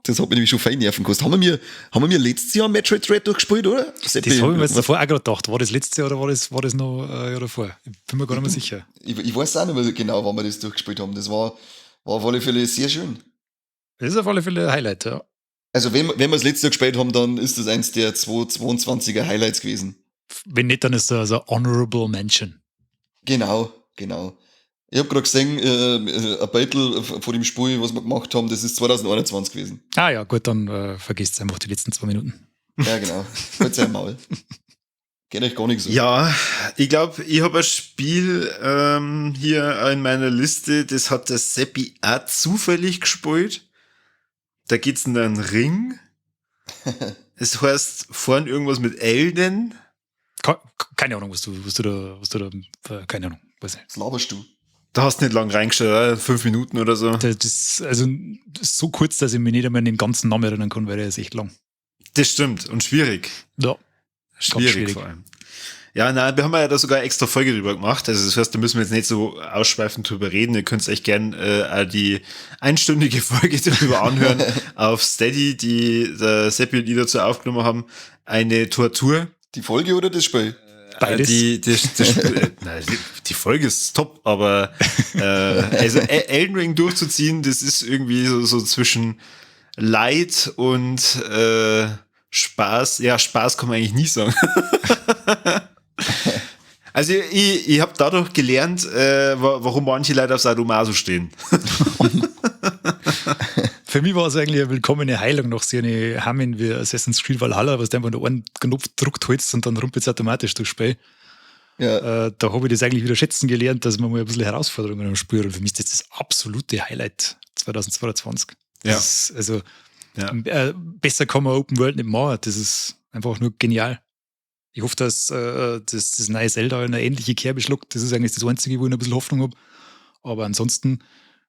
Das hat mich nämlich schon fein nerven gekostet. Haben wir letztes Jahr Metroid Dread durchgespielt, oder? Seppi, Das habe ich mir jetzt was- davor auch gerade gedacht. War das letzte Jahr oder war das noch ein Jahr davor? Ich bin mir gar nicht mehr sicher. ich weiß auch nicht mehr genau, wann wir das durchgespielt haben. Das war auf alle Fälle sehr schön. Das ist auf alle Fälle ein Highlight, ja. Also wenn wir das letzte Jahr gespielt haben, dann ist das eins der 22er Highlights gewesen. Wenn nicht, dann ist das ein Honorable Mention. Genau. Ich habe gerade gesehen, ein Battle von dem Spiel, was wir gemacht haben, das ist 2021 gewesen. Ah ja, gut, dann vergisst einfach die letzten 2 Minuten. Ja, genau. Halt's ein Maul. Geht euch gar nicht so. Ja, ich glaube, ich habe ein Spiel hier in meiner Liste, das hat der Seppi auch zufällig gespielt. Da geht's in einen Ring. Es heißt vorn irgendwas mit Elden. Keine Ahnung, was du da, keine Ahnung, weiß nicht. Was laberst du? Da hast du nicht lang reingeschaut, oder? 5 Minuten oder so. Das ist so kurz, dass ich mich nicht einmal an den ganzen Namen erinnern kann, weil der ist echt lang. Das stimmt. Und schwierig. Ja, Schwierig vor allem. Ja, nein, wir haben ja da sogar extra Folge drüber gemacht. Also das heißt, da müssen wir jetzt nicht so ausschweifend drüber reden. Ihr könnt euch gern die einstündige Folge darüber anhören auf Steady, die der Seppi und ich dazu aufgenommen haben. Eine Tortur. Die Folge oder das Spiel? Beides. Die Folge ist top, aber also Elden Ring durchzuziehen, das ist irgendwie so zwischen Leid und Spaß. Ja, Spaß kann man eigentlich nie sagen. Also ich habe dadurch gelernt, warum manche Leute auf Sadomaso stehen. Für mich war es eigentlich eine willkommene Heilung nach so eine Hammen wie Assassin's Creed Valhalla, was du einfach nur einen Knopf gedrückt hältst und dann rumpelt es automatisch durchs Spiel. Ja. Da habe ich das eigentlich wieder schätzen gelernt, dass man mal ein bisschen Herausforderungen am Spiel. Und für mich ist das das absolute Highlight 2022. Das ist, also besser kann man Open World nicht machen. Das ist einfach nur genial. Ich hoffe, dass das neue Zelda in eine ähnliche Kerbe schluckt. Das ist eigentlich das Einzige, wo ich noch ein bisschen Hoffnung habe. Aber ansonsten,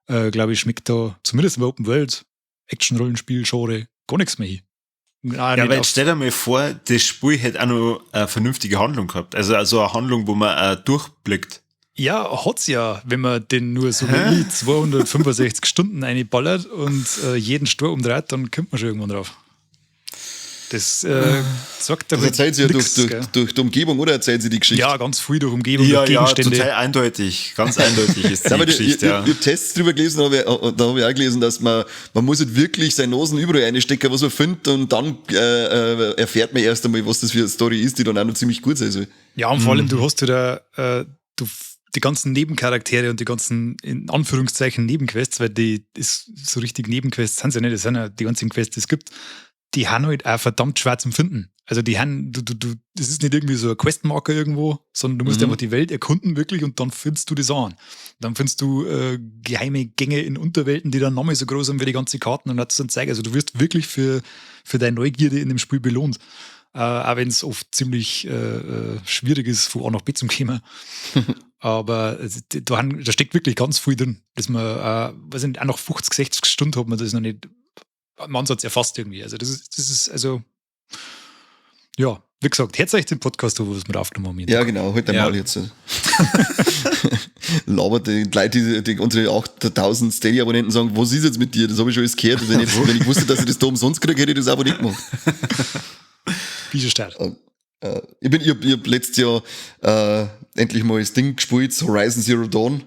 glaube ich, schmeckt da zumindest im Open World Action-Rollenspiel, Genre gar nichts mehr hin. Ja, aber jetzt stell dir mal vor, das Spiel hätte auch noch eine vernünftige Handlung gehabt. Also eine Handlung, wo man durchblickt. Ja, hat's ja, wenn man den nur so wie ich 265 Stunden einballert und jeden Stur umdreht, dann kommt man schon irgendwann drauf. Das sagt Das erzählt sie ja nix, durch gell? die Umgebung, oder erzählt sie die Geschichte? Ja, ganz viel durch Umgebung, Ja, durch ja, Gegenstände. total eindeutig. Ganz eindeutig ist die Ja, aber Geschichte, ich ja. habe Tests drüber gelesen, da habe ich auch gelesen, dass man muss halt wirklich seine Nasen überall einstecken, was man findet, und dann erfährt man erst einmal, was das für eine Story ist, die dann auch noch ziemlich gut sein soll. Ja, und vor allem, du hast wieder die ganzen Nebencharaktere und die ganzen, in Anführungszeichen, Nebenquests, weil die ist so richtig Nebenquests sind sie ja nicht, das sind ja die ganzen Quests, die es gibt, die haben halt auch verdammt schwer zum Finden. Also die haben, das ist nicht irgendwie so ein Questmarker irgendwo, sondern du musst einfach die Welt erkunden wirklich und dann findest du das an. Dann findest du geheime Gänge in Unterwelten, die dann nochmal so groß sind wie die ganzen Karten, und das dann zeigen. Also du wirst wirklich für deine Neugierde in dem Spiel belohnt. Auch wenn es oft ziemlich schwierig ist, von A nach B zum kommen. Aber da steckt wirklich ganz viel drin, dass man, weiß nicht, auch nach 50, 60 Stunden hat man das noch nicht im Ansatz erfasst irgendwie. Also das ist also, ja, wie gesagt, hört euch den Podcast an, was wir aufgenommen haben. Ja, genau, halt einmal jetzt. Labert die Leute, die unsere 8000 Steady-Abonnenten sagen, was ist jetzt mit dir? Das habe ich schon alles gehört. Wenn ich wusste, dass ich das da umsonst kriege, hätte ich das aber nicht gemacht. Wie schon stark. Ich hab letztes Jahr endlich mal das Ding gespielt, Horizon Zero Dawn,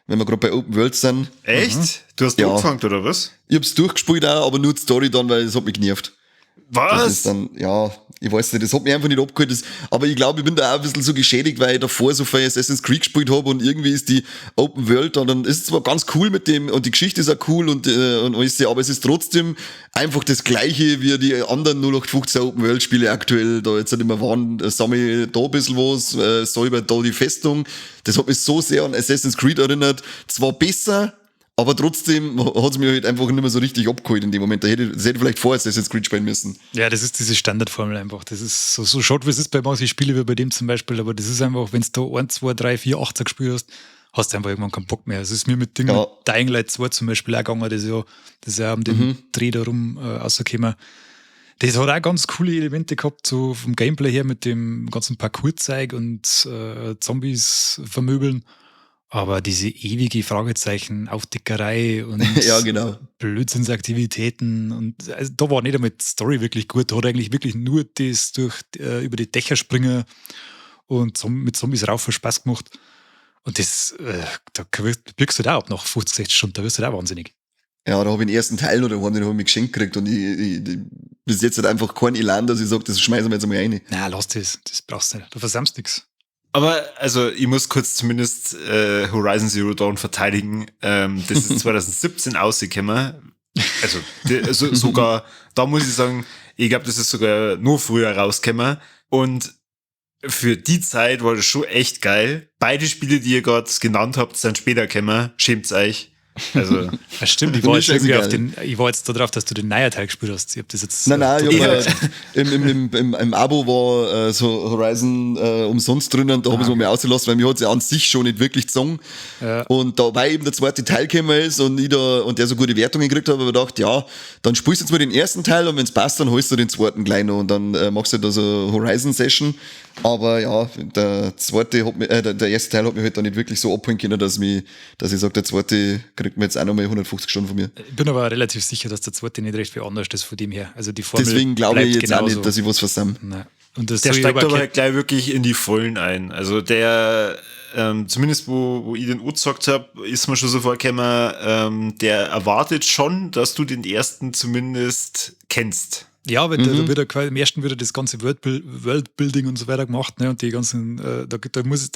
wenn wir gerade bei Open World sind. Echt? Du hast Ja. angefangen, oder was? Ich hab's durchgespielt auch, aber nur die Story dann, weil es hat mich genervt. Das Was? ist dann, ja, ich weiß nicht, das hat mich einfach nicht abgeholt. Aber ich glaube, ich bin da auch ein bisschen so geschädigt, weil ich davor so viel Assassin's Creed gespielt habe und irgendwie ist die Open World da, dann ist es zwar ganz cool mit dem und die Geschichte ist auch cool und alles, aber es ist trotzdem einfach das Gleiche wie die anderen 0815 Open World Spiele aktuell da jetzt nicht immer waren. Sammle da ein bisschen was, Säuber da die Festung. Das hat mich so sehr an Assassin's Creed erinnert. Zwar besser, aber trotzdem hat es mir halt einfach nicht mehr so richtig abgeholt in dem Moment. Das hätte ich vielleicht vorher Assassin's Creed spielen müssen. Ja, das ist diese Standardformel einfach. Das ist so schade, wie es ist bei manchen Spielen wie bei dem zum Beispiel, aber das ist einfach, wenn du da 1, 2, 3, 4, 80 gespielt hast du einfach irgendwann keinen Bock mehr. Es ist mir mit Dingen, mit Dying Light 2 zum Beispiel auch gegangen, das ist ja um den Dreh da rum rausgekommen. Das hat auch ganz coole Elemente gehabt, so vom Gameplay her mit dem ganzen Parcours-Zeug und Zombies vermöbeln. Aber diese ewige Fragezeichen, Aufdeckerei und Ja, genau. Blödsinnsaktivitäten und also da war nicht einmal die Story wirklich gut. Da hat eigentlich wirklich nur das über die Dächer springen und mit Zombies rauf Spaß gemacht. Und das, da wirkst du da ab nach 50, 60 Stunden, da wirst du da wahnsinnig. Ja, da habe ich den ersten Teil oder den habe ich geschenkt gekriegt und ich bis jetzt halt einfach kein Elan, dass ich sage, das schmeißen wir jetzt einmal rein. Na, lass das brauchst du nicht. Du versammst nichts. Aber, also, ich muss kurz zumindest Horizon Zero Dawn verteidigen. Das ist 2017 rausgekommen. Also, sogar, da muss ich sagen, ich glaube, das ist sogar nur früher rausgekommen. Und für die Zeit war das schon echt geil. Beide Spiele, die ihr gerade genannt habt, sind später gekommen. Schämt's euch. Also, ja, stimmt, ich war jetzt da drauf, dass du den neuen Teil gespielt hast. Ich hab das jetzt. Nein, im Abo war so Horizon umsonst drinnen, da habe ich es mal ausgelassen, weil mir hat es ja an sich schon nicht wirklich gezogen. Ja. Und da, weil eben der zweite Teil gekommen ist und der so gute Wertungen gekriegt hat, habe ich gedacht, ja, dann spielst du jetzt mal den ersten Teil und wenn es passt, dann holst du den zweiten gleich noch und dann machst du da so Horizon-Session. Aber ja, der erste Teil hat mich halt dann nicht wirklich so abholen können, dass ich sage, der zweite kriegt mir jetzt auch nochmal 150 Stunden von mir. Ich bin aber relativ sicher, dass der zweite nicht recht viel anders ist von dem her. Also die Formel deswegen glaube ich jetzt genauso. auch nicht, dass ich was versammle. Und der steigt aber halt gleich wirklich in die Vollen ein. Also der, zumindest wo ich den angezockt habe, ist mir schon so vorgekommen, der erwartet schon, dass du den ersten zumindest kennst. Ja, weil da wird im ersten wird das ganze Worldbuilding und so weiter gemacht, ne? Und die ganzen, da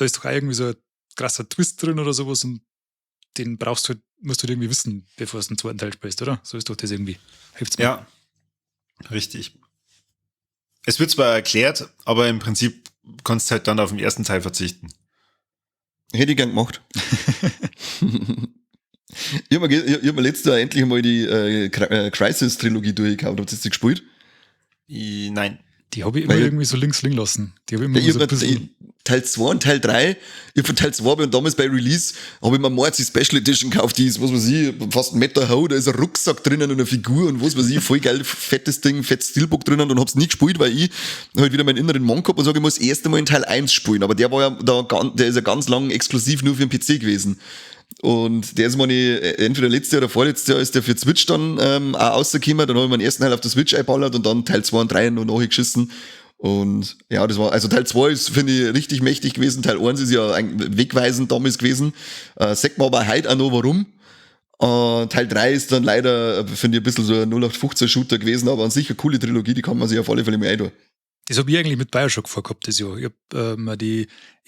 ist doch auch irgendwie so ein krasser Twist drin oder sowas und den musst du halt irgendwie wissen, bevor du den zweiten Teil spielst, oder? So ist doch das irgendwie. Hilft's mir. Ja, richtig. Es wird zwar erklärt, aber im Prinzip kannst du halt dann auf den ersten Teil verzichten. Hätte ich gern gemacht. Ich habe mir letztes Jahr endlich mal die Crisis-Trilogie durchgekauft. Habt ihr das gespielt? Nein. Die habe ich immer irgendwie so links liegen lassen. Die habe ich immer so ein bisschen... Teil 2 und Teil 3, ich habe von Teil 2 und damals bei Release, habe ich mir mal die Special Edition gekauft, die ist, was weiß ich, fast ein Meter hoch, da ist ein Rucksack drinnen und eine Figur und was weiß ich, voll geil, fettes Ding, fettes Steelbook drinnen und hab's nie gespielt, weil ich halt wieder meinen inneren Mann gehabt und sage, ich muss erst einmal in Teil 1 spielen, aber der war ja der ist ja ganz lang exklusiv nur für den PC gewesen. Und der ist entweder letztes Jahr oder vorletztes Jahr ist der für Switch dann auch rausgekommen, dann habe ich meinen ersten Teil auf der Switch eingeballert und dann Teil 2 und 3 noch nachgeschissen. Und ja, das war, also Teil 2 ist, finde ich, richtig mächtig gewesen. Teil 1 ist ja wegweisend damals gewesen. Sagt man aber heute auch noch warum. Teil 3 ist dann leider, finde ich, ein bisschen so ein 0815-Shooter gewesen, aber an sich eine coole Trilogie, die kann man sich auf alle Fälle mal eintun. Das habe ich eigentlich mit Bioshock vorgehabt das Jahr. Ich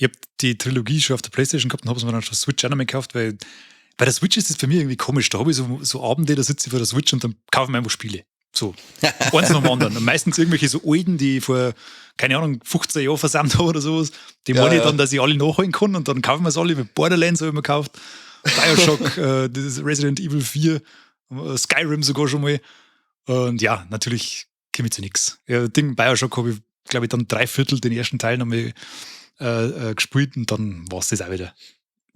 hab die Trilogie schon auf der Playstation gehabt und habe es mir dann schon Switch auch noch mal gekauft, weil bei der Switch ist das für mich irgendwie komisch. Da habe ich so Abende, da sitze ich vor der Switch und dann kaufe ich mir einfach Spiele. So, eins nach dem anderen. Und meistens irgendwelche so alten, die ich vor, keine Ahnung, 15 Jahren versammelt habe oder sowas. Die meine ich dann, dass ich alle nachholen kann und dann kaufen wir es alle. Mit Borderlands habe ich mir gekauft. Bioshock, das Resident Evil 4, Skyrim sogar schon mal. Und ja, natürlich komme ich zu nichts. Ja, Bioshock habe ich, glaube ich, dann 3/4 den ersten Teil nochmal gespielt und dann war es das auch wieder.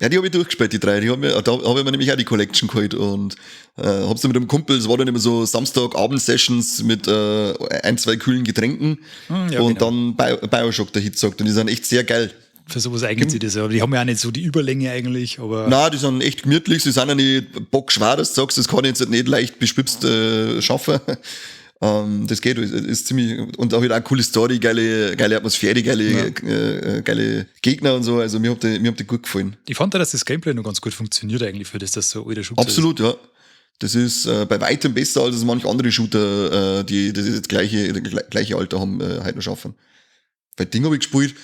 Ja, die habe ich durchgespielt, die 3. Da habe ich mir nämlich auch die Collection geholt und hab's dann mit einem Kumpel, es war dann immer so Samstagabend-Sessions mit 1-2 kühlen Getränken und dann Bioshock der Hit sagt und die sind echt sehr geil. Für sowas eignet sich das ja, aber die haben ja auch nicht so die Überlänge eigentlich, aber... Nein, die sind echt gemütlich, sie sind ja nicht bockschwer, dass du sagst, das kann ich jetzt nicht leicht bespitzt schaffen. Das geht, ist ziemlich, und auch wieder eine coole Story, geile Atmosphäre, geile Gegner und so, also mir hat die gut gefallen. Ich fand auch, dass das Gameplay noch ganz gut funktioniert eigentlich für das so alter Shooter Absolut, ist. Ja. Das ist bei weitem besser als manche andere Shooter, die das gleiche Alter haben, heute noch schaffen. Weil Ding habe ich gespielt,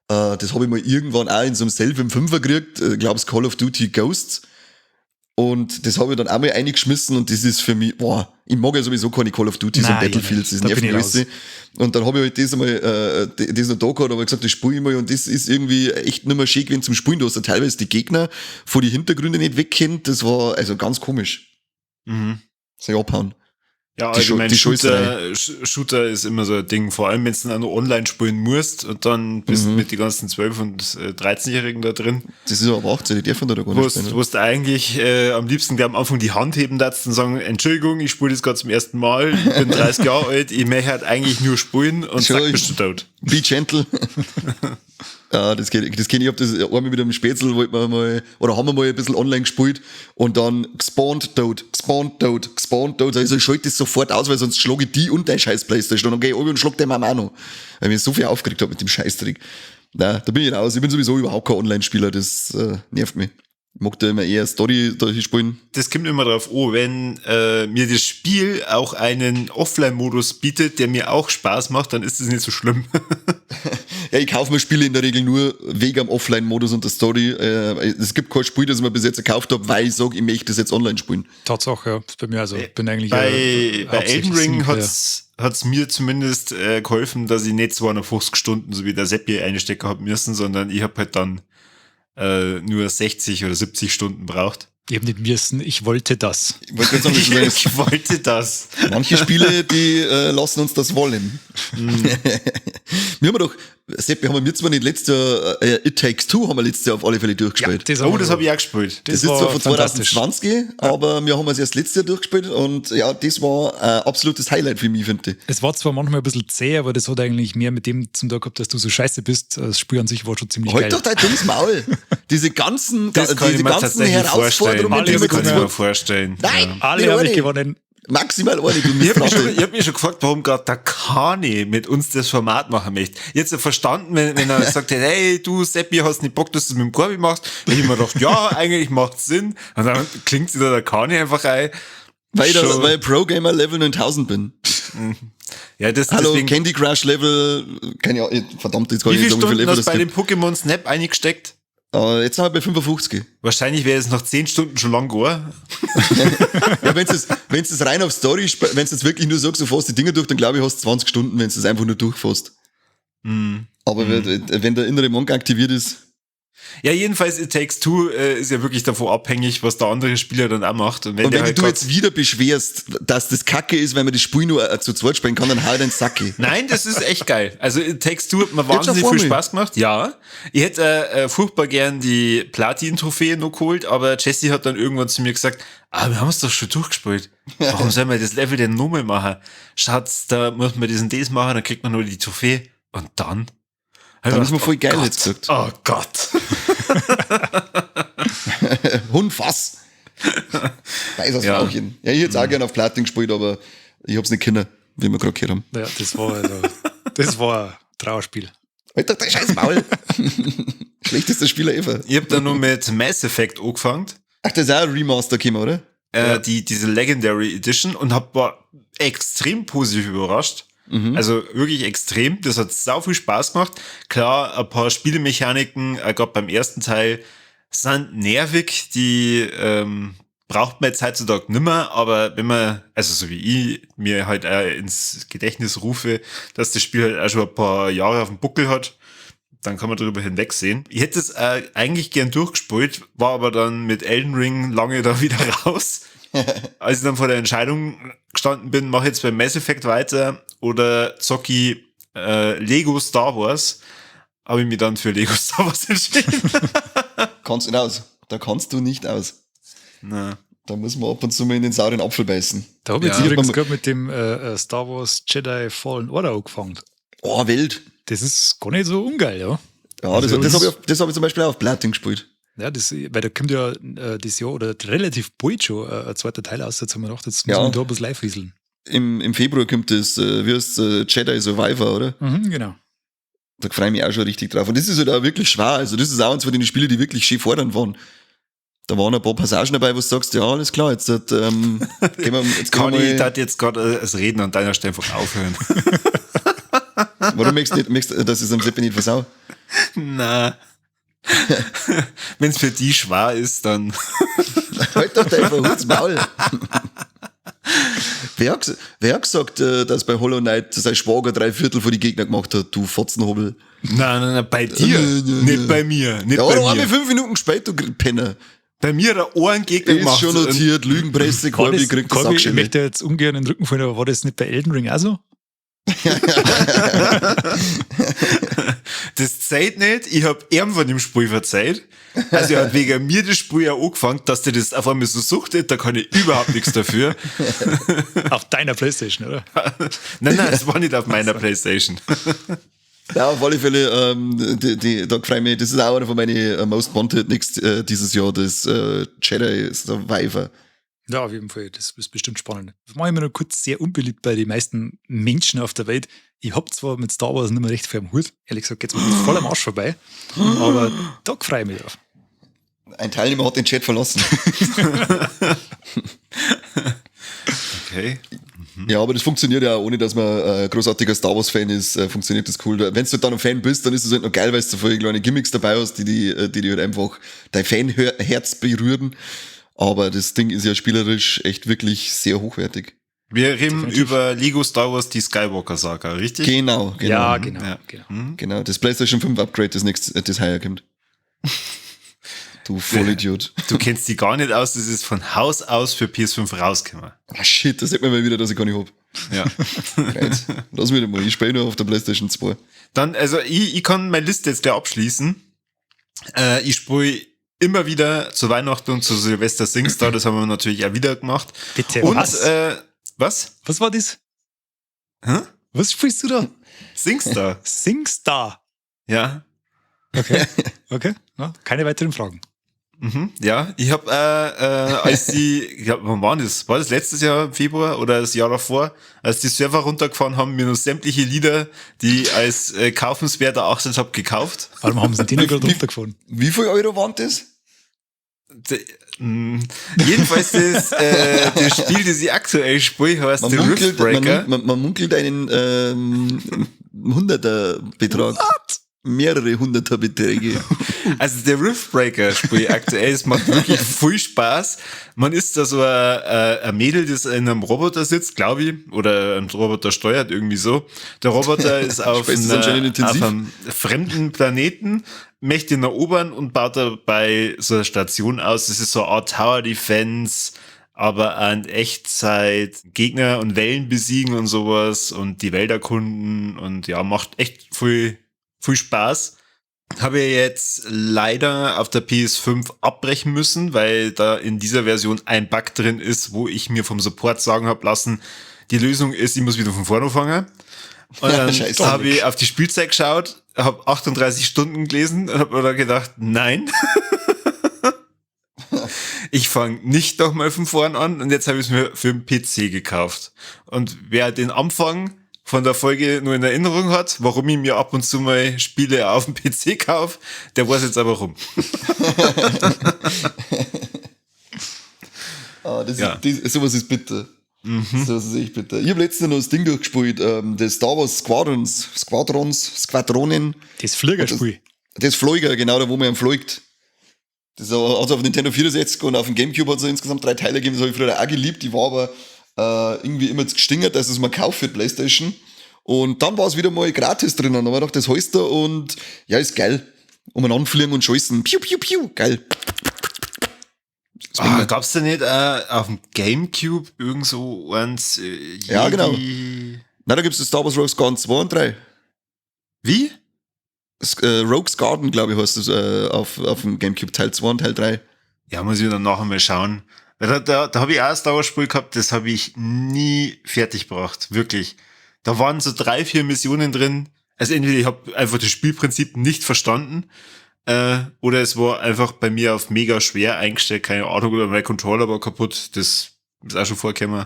das habe ich mal irgendwann auch in so einem Self im Fünfer gekriegt, glaub's Call of Duty Ghosts. Und das habe ich dann auch mal eingeschmissen und das ist für mich, boah, ich mag ja sowieso keine Call of Duty und Battlefields, das nervt mich alles. Und dann habe ich halt das einmal, das noch da gehabt, aber gesagt, das spiele ich mal und das ist irgendwie echt nicht mehr schön gewesen zum Spielen. Du hast ja teilweise die Gegner von die Hintergründe nicht wegkennt, das war also ganz komisch. Soll ich abhauen. Ja, allgemein Shooter ist immer so ein Ding, vor allem wenn du dann auch noch online spielen musst und dann bist du mit den ganzen 12- und 13-Jährigen da drin. Das ist aber 18, die dürfen da gar nicht spielen. Wo du eigentlich am liebsten gleich am Anfang die Hand heben darfst und sagen, Entschuldigung, ich spiele das gerade zum ersten Mal, ich bin 30 Jahre alt, ich möchte halt eigentlich nur spielen und zack, bist du tot. Be gentle. Ja, das kenne ich. Ich hab das einmal mit einem Spätzl, wollten wir mal, oder haben wir mal ein bisschen online gespielt und dann gespawnt tot. Also ich schalte das sofort aus, weil sonst schlage ich die und dein scheiß Playstation und gehe oben und schlag den auch noch. Weil ich mich so viel aufgeregt habe mit dem Scheißtrick. Nein, da bin ich raus. Ich bin sowieso überhaupt kein Online-Spieler, das nervt mich. Ich mag da immer eher Story da spielen. Das kommt immer drauf an, wenn mir das Spiel auch einen Offline-Modus bietet, der mir auch Spaß macht, dann ist das nicht so schlimm. Ja, ich kaufe mir Spiele in der Regel nur wegen am Offline-Modus und der Story. Es gibt kein Spiel, das ich mir bis jetzt gekauft habe, weil ich sage, ich möchte das jetzt online spielen. Tatsache, ja. Bei mir, also bin eigentlich bei Elden Ring hat's mir zumindest geholfen, dass ich nicht 250 Stunden, so wie der Seppi einstecken haben müssen, sondern ich habe halt dann nur 60 oder 70 Stunden braucht. Eben nicht müssen, ich wollte das. Ich wollte das. Manche Spiele, die lassen uns das wollen. Wir haben wir zwar nicht letztes Jahr It Takes Two haben wir letztes Jahr auf alle Fälle durchgespielt. Ja, das habe ich auch gespielt. Das ist zwar von 2020, aber wir haben es erst letztes Jahr durchgespielt und ja, das war ein absolutes Highlight für mich, finde ich. Es war zwar manchmal ein bisschen zäh, aber das hat eigentlich mehr mit dem zum Tag gehabt, dass du so scheiße bist. Das Spiel an sich war schon ziemlich geil. Halt doch dein dummes Maul. Diese ganzen Herausforderungen, die man kann ich mir vorstellen. Nein, alle habe ich gewonnen. Maximal eine. Ich hab mich schon gefragt, warum gerade der Kani mit uns das Format machen möchte. Jetzt verstanden, wenn er sagt, hey, du Seppi, hast nicht Bock, dass du es mit dem Korbi machst. Wenn ich mir gedacht, ja, eigentlich macht Sinn. Und dann klingt sich da der Kani einfach ein. Weil ich Pro-Gamer Level 9000 bin. Ja, Hallo, deswegen, Candy Crush Level, keine Ahnung, verdammt, jetzt kann ich nicht sagen, wie viel Level das gibt. Wie viele Stunden hast du bei dem Pokémon Snap eingesteckt? Jetzt sind wir bei 55. Wahrscheinlich wäre es nach 10 Stunden schon lang gegangen. Ja, wenn du es rein auf Story, wenn du jetzt wirklich nur sagst, du fährst die Dinge durch, dann glaube ich, hast du 20 Stunden, wenn du es einfach nur durchfährst. Aber wenn der innere Monk aktiviert ist. Ja, jedenfalls It Takes Two ist ja wirklich davon abhängig, was der andere Spieler dann auch macht. Und wenn halt du jetzt wieder beschwerst, dass das Kacke ist, wenn man das Spiel nur zu zweit spielen kann, dann hau dein Sacke. Nein, das ist echt geil. Also It Takes Two hat mir wahnsinnig viel Spaß gemacht. Ja, ich hätte furchtbar gern die Platin-Trophäe noch geholt, aber Jesse hat dann irgendwann zu mir gesagt, wir haben es doch schon durchgespielt. Warum sollen wir das Level denn nochmal machen? Schatz, da muss man das machen, dann kriegt man nur die Trophäe. Und dann? Dann ist man voll geil jetzt gesagt. Oh Gott. Hundfass. Weißes Frauchen. Ja, ich hätte es auch gerne auf Platin gespielt, aber ich hab's nicht können, wie wir gerade gehört haben. Ja, das war ein Trauerspiel. Alter, der scheiß Maul. Schlechtester Spieler ever. Ich hab dann nur mit Mass Effect angefangen. Ach, das ist auch ein Remaster gekommen, oder? Diese Legendary Edition und war extrem positiv überrascht. Also wirklich extrem. Das hat sau viel Spaß gemacht. Klar, ein paar Spielemechaniken, gerade beim ersten Teil, sind nervig. Die braucht man jetzt heutzutage nimmer. Aber wenn man, also so wie ich, mir halt auch ins Gedächtnis rufe, dass das Spiel halt auch schon ein paar Jahre auf dem Buckel hat, dann kann man darüber hinwegsehen. Ich hätte es eigentlich gern durchgespielt, war aber dann mit Elden Ring lange da wieder raus. Als ich dann vor der Entscheidung gestanden bin, mache ich jetzt beim Mass Effect weiter oder zocki Lego Star Wars, habe ich mich dann für Lego Star Wars entschieden. Kannst du nicht aus. Da kannst du nicht aus. Na. Da muss man ab und zu mal in den sauren Apfel beißen. Da habe ich jetzt übrigens gerade mit dem Star Wars Jedi Fallen Order angefangen. Oh, wild. Das ist gar nicht so ungeil, ja. Ja, also das habe ich zum Beispiel auch auf Platin gespielt. Ja, weil da kommt ja das Jahr oder relativ bald schon ein zweiter Teil aus, jetzt haben wir gedacht, jetzt müssen wir da ein bisschen live rieseln. Im Februar kommt das, wie heißt Jedi Survivor, oder? Genau. Da freue ich mich auch schon richtig drauf. Und das ist halt auch wirklich schwer. Also das ist auch eins von den Spielen, die wirklich schön fordernd waren. Da waren ein paar Passagen dabei, wo du sagst, ja, alles klar, jetzt gehen wir Conny, ich jetzt gerade das Reden an deiner Stelle einfach aufhören. Warum möchtest du, dass ich es am Seppi nicht versau? Na. Wenn es für die schwer ist, dann. Halt doch dein verhut's Maul. Wer hat gesagt, dass bei Hollow Knight sein Schwager 3/4 von die Gegner gemacht hat, du Fotzenhobel? Nein, bei dir. Nicht bei mir. Nicht Ja, bei da waren mir. wir 5 Minuten später, du Penner. Bei mir hat er einen Gegner Ist gemacht. schon notiert, Lügenpresse, Corby kriegt das Corby, ich Sackschelle. möchte jetzt ungern in den Rücken fallen, aber war das nicht bei Elden Ring auch so? Das zeigt nicht, ich hab ihm von dem Spiel verzeiht. Also er hat wegen mir das Spiel ja angefangen, dass der das auf einmal so suchtet, da kann ich überhaupt nichts dafür. Auf deiner Playstation, oder? Nein, es war nicht auf meiner Playstation. Ja, auf alle Fälle, da freue ich mich, das ist auch einer von meinen Most Wanted dieses Jahr, das Jedi Survivor. Ja, auf jeden Fall. Das ist bestimmt spannend. Das mache ich mir noch kurz sehr unbeliebt bei den meisten Menschen auf der Welt. Ich hab zwar mit Star Wars nicht mehr recht viel am Hut. Ehrlich gesagt, geht's mir voll am Arsch vorbei. Aber da freue ich mich drauf. Ein Teilnehmer hat den Chat verlassen. Okay. Ja, aber das funktioniert ja auch, ohne dass man großartiger Star Wars-Fan ist, funktioniert das cool. Wenn du dann ein Fan bist, dann ist es halt noch geil, weil du voll kleine Gimmicks dabei hast, die halt einfach dein Fanherz berühren. Aber das Ding ist ja spielerisch echt wirklich sehr hochwertig. Wir reden über Lego Star Wars, die Skywalker-Saga, richtig? Genau. Ja, genau. Ja. genau. Genau, das PlayStation 5 Upgrade, das heuer kommt. Du Vollidiot. Du kennst die gar nicht aus, das ist von Haus aus für PS5 rausgekommen. Ah shit, da sieht man mal wieder, dass ich gar nicht hab. Ja. Right. Lass mich mal, ich spiele nur auf der PlayStation 2. Dann, also ich kann meine Liste jetzt gleich abschließen. Ich spiele immer wieder zu Weihnachten und zu Silvester SingStar, das haben wir natürlich auch wieder gemacht. Bitte, Und, was? Was? Was war das? Hä? Was spielst du da? SingStar. SingStar. Ja. Okay. Okay. Ja, keine weiteren Fragen. Mhm. Ja, ich habe als ich glaub, wann war das? War das letztes Jahr im Februar oder das Jahr davor, als die Server runtergefahren haben, mir noch sämtliche Lieder, die ich als kaufenswert erachtet habe, gekauft. Warum haben sie den gerade runtergefahren? Wie viel Euro waren das? Jedenfalls das Spiel, das ich aktuell spiele, heißt The Riftbreaker. Man munkelt einen 100er-Betrag. Mehrere 100er-Beträge. Also der Riftbreaker Spiel aktuell, es macht wirklich viel Spaß. Man ist da so ein Mädel, das in einem Roboter sitzt, glaube ich, oder ein Roboter steuert irgendwie so. Der Roboter ist auf einem fremden Planeten, möchte ihn erobern und baut dabei so eine Station aus. Das ist so eine Art Tower Defense, aber an Echtzeit Gegner und Wellen besiegen und sowas und die Welt erkunden und ja, macht echt viel Spaß. Habe ich jetzt leider auf der PS5 abbrechen müssen, weil da in dieser Version ein Bug drin ist, wo ich mir vom Support sagen habe lassen, die Lösung ist, ich muss wieder von vorne anfangen. Und dann habe ich auf die Spielzeit geschaut, habe 38 Stunden gelesen und habe mir dann gedacht, nein. Ich fange nicht nochmal von vorne an und jetzt habe ich es mir für den PC gekauft. Und wer den Anfang von der Folge nur in Erinnerung hat, warum ich mir ab und zu mal Spiele auf dem PC kaufe, der weiß jetzt aber rum. Sowas ist bitter. Sowas ist echt bitter. Ich habe letztens noch das Ding durchgespielt, das Star Wars Squadronen. Das Fliegerspiel. Das Flieger, genau, da wo man fliegt. Das hat es auf Nintendo 64 und auf dem Gamecube hat es insgesamt 3 Teile gegeben, das habe ich früher auch geliebt. Die war aber irgendwie immer zu gestingert, dass es mal kauft für die PlayStation. Und dann war es wieder mal gratis drinnen. Dann war doch das Holster und ja, ist geil. Umeinander fliegen und scheißen. Piu, piu, piu. Geil. Gab's da nicht auf dem Gamecube irgend so eins? Ja, genau. Na, da gibt's das Star Wars Rogue's Garden 2 und 3. Wie? Rogue's Garden, glaube ich, heißt das auf dem Gamecube Teil 2 und Teil 3. Ja, muss ich dann nachher mal schauen. Da habe ich auch ein Star Wars Spiel gehabt, das habe ich nie fertig gebracht. Wirklich. Da waren so 3, 4 Missionen drin. Also entweder ich habe einfach das Spielprinzip nicht verstanden, oder es war einfach bei mir auf mega schwer eingestellt, keine Ahnung, oder mein Controller war kaputt. Das ist auch schon vorgekommen.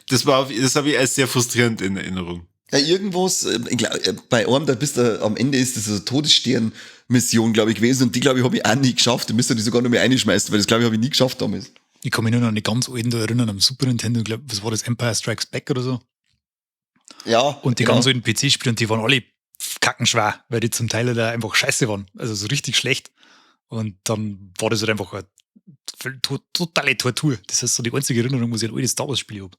Das habe ich als sehr frustrierend in Erinnerung. Ja, irgendwas, ich glaub, bei einem, da bist du, am Ende ist das so ein Todesstern, Mission, glaube ich, gewesen. Und die, glaube ich, habe ich auch nie geschafft. Die müsste die sogar noch mal reinschmeißen, weil das, glaube ich, habe ich nie geschafft damals. Ich kann mich nur noch an die ganz alten da erinnern, am Super Nintendo, ich glaube, was war das, Empire Strikes Back oder so? Ja. Und die ganz alten PC-Spiele, und die waren alle kackenschwer, weil die zum Teil da einfach scheiße waren. Also so richtig schlecht. Und dann war das halt einfach eine totale Tortur. Das ist so die einzige Erinnerung, wo ich an alte Star Wars-Spiele habe.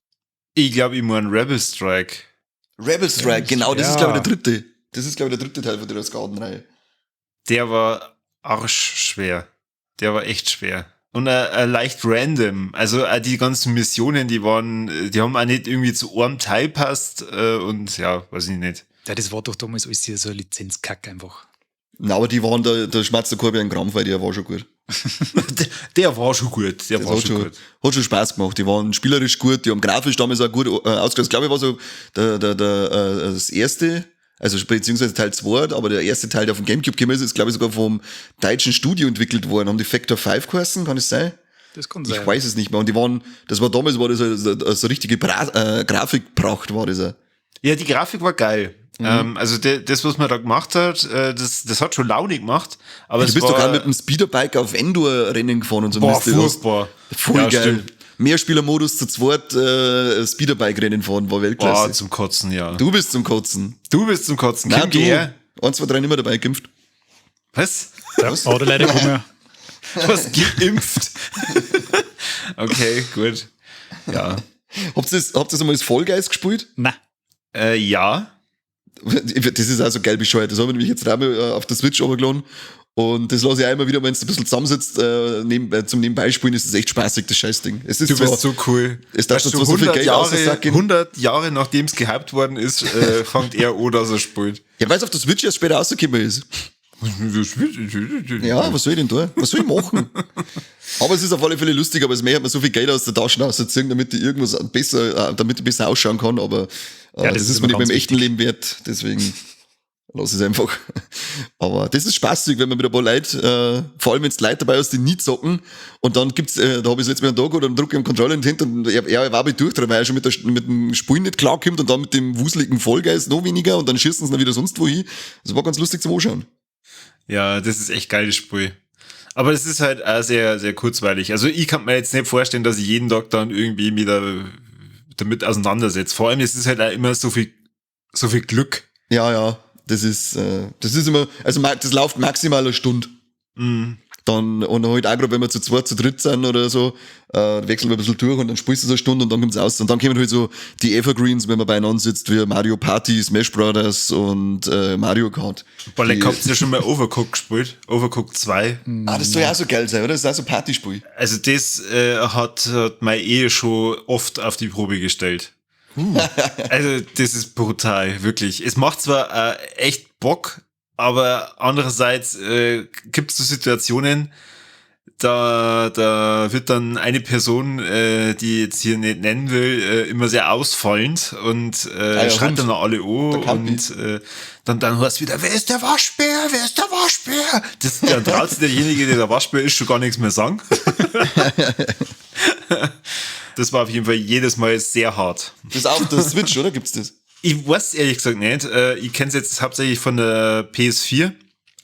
Ich glaube, ich meine Rebel Strike. Rebel Strike, genau, das Ja. ist, glaube ich, der dritte. Das ist, glaube ich, der dritte Teil von der Skaden-Reihe. Der war arschschwer. Der war echt schwer. Und leicht random. Also die ganzen Missionen, die haben auch nicht irgendwie zu einem Teil passt. Und ja, weiß ich nicht. Ja, das war doch damals alles so ein Lizenzkack einfach. Na, aber die waren, der schmerzt der Korbi ein Krampf, weil der war schon gut. Der war schon gut. Der Das war hat schon gut. Hat schon Spaß gemacht. Die waren spielerisch gut, die haben grafisch damals auch gut ausgeschaut. Ich glaube, ich war so das erste, also beziehungsweise Teil 2, aber der erste Teil, der auf dem Gamecube gekommen ist, glaube ich, sogar vom deutschen Studio entwickelt worden. Haben die Factor 5 geheißen, kann es sein? Das kann sein. Ich weiß es nicht mehr. Und die waren, damals war das so richtige Grafikpracht, war das. Ja, die Grafik war geil. Also das, was man da gemacht hat, das hat schon Laune gemacht. Aber Du bist doch auch mit dem Speederbike auf Endor-Rennen gefahren und so. boah, Mist. furchtbar. Voll Ja, geil. stimmt. Mehrspielermodus zu zweit Speederbike-Rennen fahren, war Weltklasse. Boah, zum Kotzen, ja. Du bist zum Kotzen. Du bist zum Kotzen. Nein, Kim, du. geh her. 1, 2, 3 nicht mehr dabei geimpft. Was? Ja, oder leider kommen wir. Was geimpft? Okay, gut. Ja. Habt ihr einmal das Fall Guys gespielt? Nein. Ja. Das ist also geil bescheuert. Das habe ich nämlich jetzt dreimal auf der Switch runtergeladen. Und das lasse ich einmal wieder, wenn es ein bisschen zusammensitzt, zum Nebenbei spielen, ist es echt spaßig, das Scheißding. Es ist Du zwar, bist so cool. es darf Weißt zwar so viel Geld aussacken. 100 Jahre nachdem es gehypt worden ist, fängt er an, dass er spielt. Ja, weil es auf der Switch erst später rausgekommen ist. Ja, was soll ich denn da? Was soll ich machen? Aber es ist auf alle Fälle lustig, aber es mehr hat man so viel Geld aus der Tasche rausziehen, damit ich irgendwas besser ausschauen kann, aber Ja, das ist mir nicht beim echten Leben wert, deswegen lass es einfach. Aber das ist spaßig, wenn man mit ein paar Leuten, vor allem wenn es Leute dabei ist, die nie zocken, und dann gibt's, da habe ich es jetzt mal einen Tag oder dann drücke ich am Controller in die Hand und er war durch, weil er schon mit dem Spielen nicht klarkommt und dann mit dem wuseligen Vollgeist noch weniger und dann schießen sie dann wieder sonst wo hin. Das war ganz lustig zum Anschauen. Ja, das ist echt geiles Spiel. Aber es ist halt auch sehr, sehr kurzweilig. Also ich kann mir jetzt nicht vorstellen, dass ich jeden Tag dann irgendwie wieder damit auseinandersetze. Vor allem ist es halt auch immer so viel Glück. Ja, das ist immer, also das läuft maximal eine Stunde. Mhm. Dann, und halt auch gerade, wenn wir zu zweit, zu dritt sind oder so, wechseln wir ein bisschen durch und dann spielst du so eine Stunde und dann kommt's aus. Und dann kommen halt so die Evergreens, wenn man beieinander sitzt, wie Mario Party, Smash Brothers und Mario Kart. Boah, leck, habt ihr ja schon mal Overcooked gespielt? Overcooked 2. Das soll ja auch so geil sein, oder? Das ist auch so ein Partyspiel. Also das hat meine Ehe schon oft auf die Probe gestellt. Also das ist brutal, wirklich. Es macht zwar echt Bock, aber andererseits gibt es so Situationen, da wird dann eine Person, die jetzt hier nicht nennen will, immer sehr ausfallend und schreit dann alle und dann hörst du wieder, wer ist der Waschbär? Wer ist der Waschbär? Dann traut sich derjenige, der Waschbär ist, schon gar nichts mehr sagen. Das war auf jeden Fall jedes Mal sehr hart. Das ist auf der Switch, oder? Gibt's das? Ich weiß ehrlich gesagt nicht. Ich kenne es jetzt hauptsächlich von der PS4.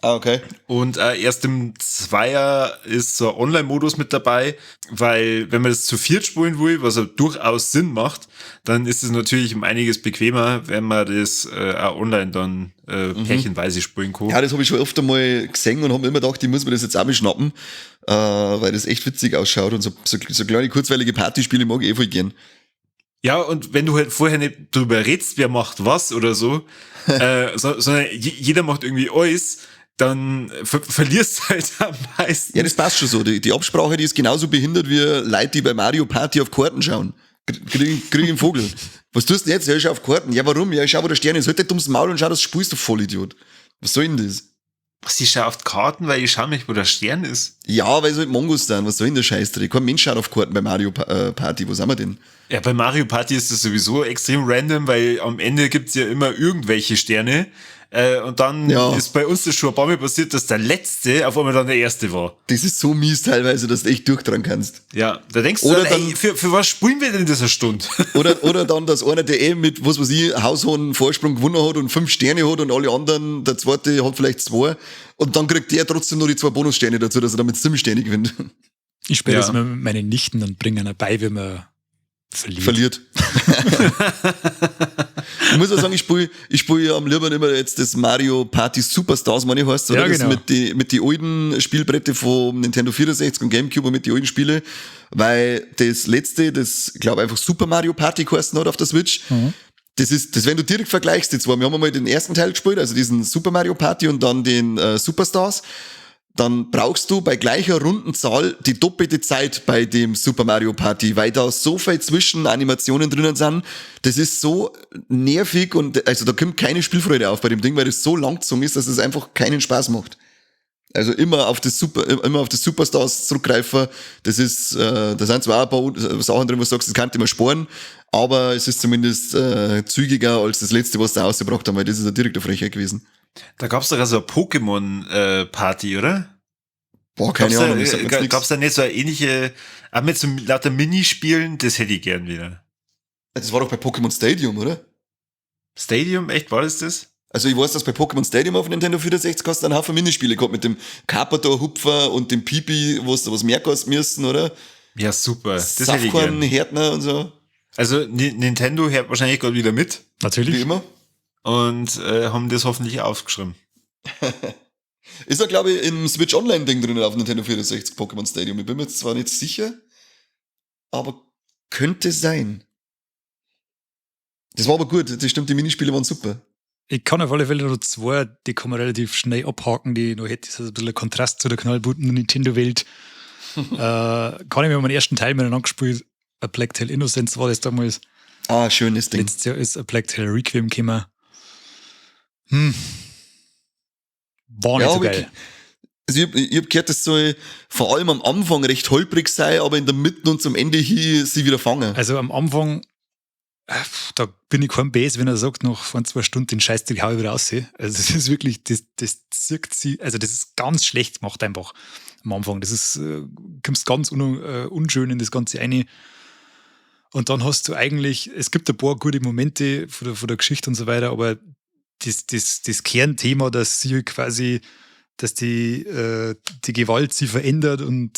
Ah, okay. Und erst im Zweier ist so ein Online-Modus mit dabei, weil wenn man das zu viert spielen will, was ja durchaus Sinn macht, dann ist es natürlich um einiges bequemer, wenn man das auch online dann pärchenweise spielen kann. Ja, das habe ich schon öfter mal gesehen und habe mir immer gedacht, ich muss mir das jetzt auch mal schnappen, weil das echt witzig ausschaut und so kleine kurzweilige Partyspiele mag ich voll gern. Ja, und wenn du halt vorher nicht drüber redst, wer macht was oder so, sondern jeder macht irgendwie alles, dann verlierst du halt am meisten. Ja, das passt schon so. Die Absprache, die ist genauso behindert wie Leute, die bei Mario Party auf Karten schauen. Krieg einen Vogel. Was tust du denn jetzt? Ja, ich schau auf Karten. Ja, warum? Ja, ich schau, wo der Stern ist. Halt nicht ums Maul und schau, dass du spielst, du Vollidiot. Was soll denn das? Ich schaue auf Karten, weil ich schaue mich, wo der Stern ist. Ja, weil so halt Mongos sind. Was soll denn der Scheißdreck? Kein Mensch schaut auf Karten bei Mario Party. Wo sind wir denn? Ja, bei Mario Party ist das sowieso extrem random, weil am Ende gibt's ja immer irgendwelche Sterne. Und dann ist bei uns das schon ein paar Mal passiert, dass der Letzte auf einmal dann der Erste war. Das ist so mies teilweise, dass du echt durchdrehen kannst. Ja, da denkst du Oder dann, ey, für was spielen wir denn das eine Stunde? Oder dann, dass einer, der mit, was weiß ich, haushohen Vorsprung gewonnen hat und 5 Sterne hat und alle anderen, der zweite hat vielleicht 2 und dann kriegt der trotzdem noch die 2 Bonussterne dazu, dass er damit 7 Sterne gewinnt. Ich spiele das immer mit meinen Nichten und bringe ihnen bei, wie man verliert. Ich muss auch sagen, ich spiel ja am liebsten immer jetzt das Mario Party Superstars, meine ich heißt, oder? Ja, genau. Das mit die alten Spielbrette vom Nintendo 64 und Gamecube und mit die alten Spiele, weil das letzte, das, glaube einfach Super Mario Party geheißen hat auf der Switch, das, wenn du direkt vergleichst, die zwei, wir haben einmal den ersten Teil gespielt, also diesen Super Mario Party und dann den Superstars, dann brauchst du bei gleicher Rundenzahl die doppelte Zeit bei dem Super Mario Party, weil da so viel Zwischenanimationen drinnen sind. Das ist so nervig und also da kommt keine Spielfreude auf bei dem Ding, weil das so langzamer ist, dass es einfach keinen Spaß macht. Also immer auf das Superstars zurückgreifen. Das ist, da sind zwar auch ein paar Sachen drin, wo du sagst, das kann ich mir sparen, aber es ist zumindest zügiger als das letzte, was sie rausgebracht haben, weil das ist eine direkte Frechheit gewesen. Da gab's doch also eine Pokémon-Party, oder? Boah, keine Ahnung. Gab's da nicht so eine ähnliche, auch mit so lauter Minispielen? Das hätte ich gern wieder. Das war doch bei Pokémon Stadium, oder? Stadium? Echt, war das? Also ich weiß, dass bei Pokémon Stadium auf Nintendo 64 hast du einen Haufen Minispiele gehabt mit dem Carpador-Hupfer und dem Pipi, wo du was mehr kosten müssen, oder? Ja, super. Das hätte ich gern. Härtner und so. Also Nintendo hört wahrscheinlich gerade wieder mit. Natürlich. Wie immer. Und haben das hoffentlich aufgeschrieben. Ist ja, glaube ich, im Switch Online-Ding drin auf Nintendo 64 Pokémon Stadium. Ich bin mir jetzt zwar nicht sicher, aber könnte sein. Das war aber gut, das stimmt, die Minispiele waren super. Ich kann auf alle Fälle noch 2, die kann man relativ schnell abhaken, die noch hätte. Das ist ein bisschen ein Kontrast zu der knallbunten Nintendo-Welt. Kann ich mir meinen ersten Teil miteinander gespielt. A Plague Tale Innocence war das damals. Ah, schönes Ding. Letztes Jahr ist A Plague Tale Requiem gekommen. War nicht so geil. Also ich hab gehört, das soll vor allem am Anfang recht holprig sein, aber in der Mitte und zum Ende hier sie wieder fangen. Also am Anfang, da bin ich kein Bass, wenn er sagt, nach 1-2 Stunden den Scheißdreck hau ich wieder raus. Also das ist wirklich, das zirkt sie, also das ist ganz schlecht gemacht einfach am Anfang. Das ist, kommst ganz unschön in das Ganze rein. Und dann hast du eigentlich, es gibt ein paar gute Momente von der Geschichte und so weiter, aber das Kernthema, dass sie quasi, dass die Gewalt sie verändert und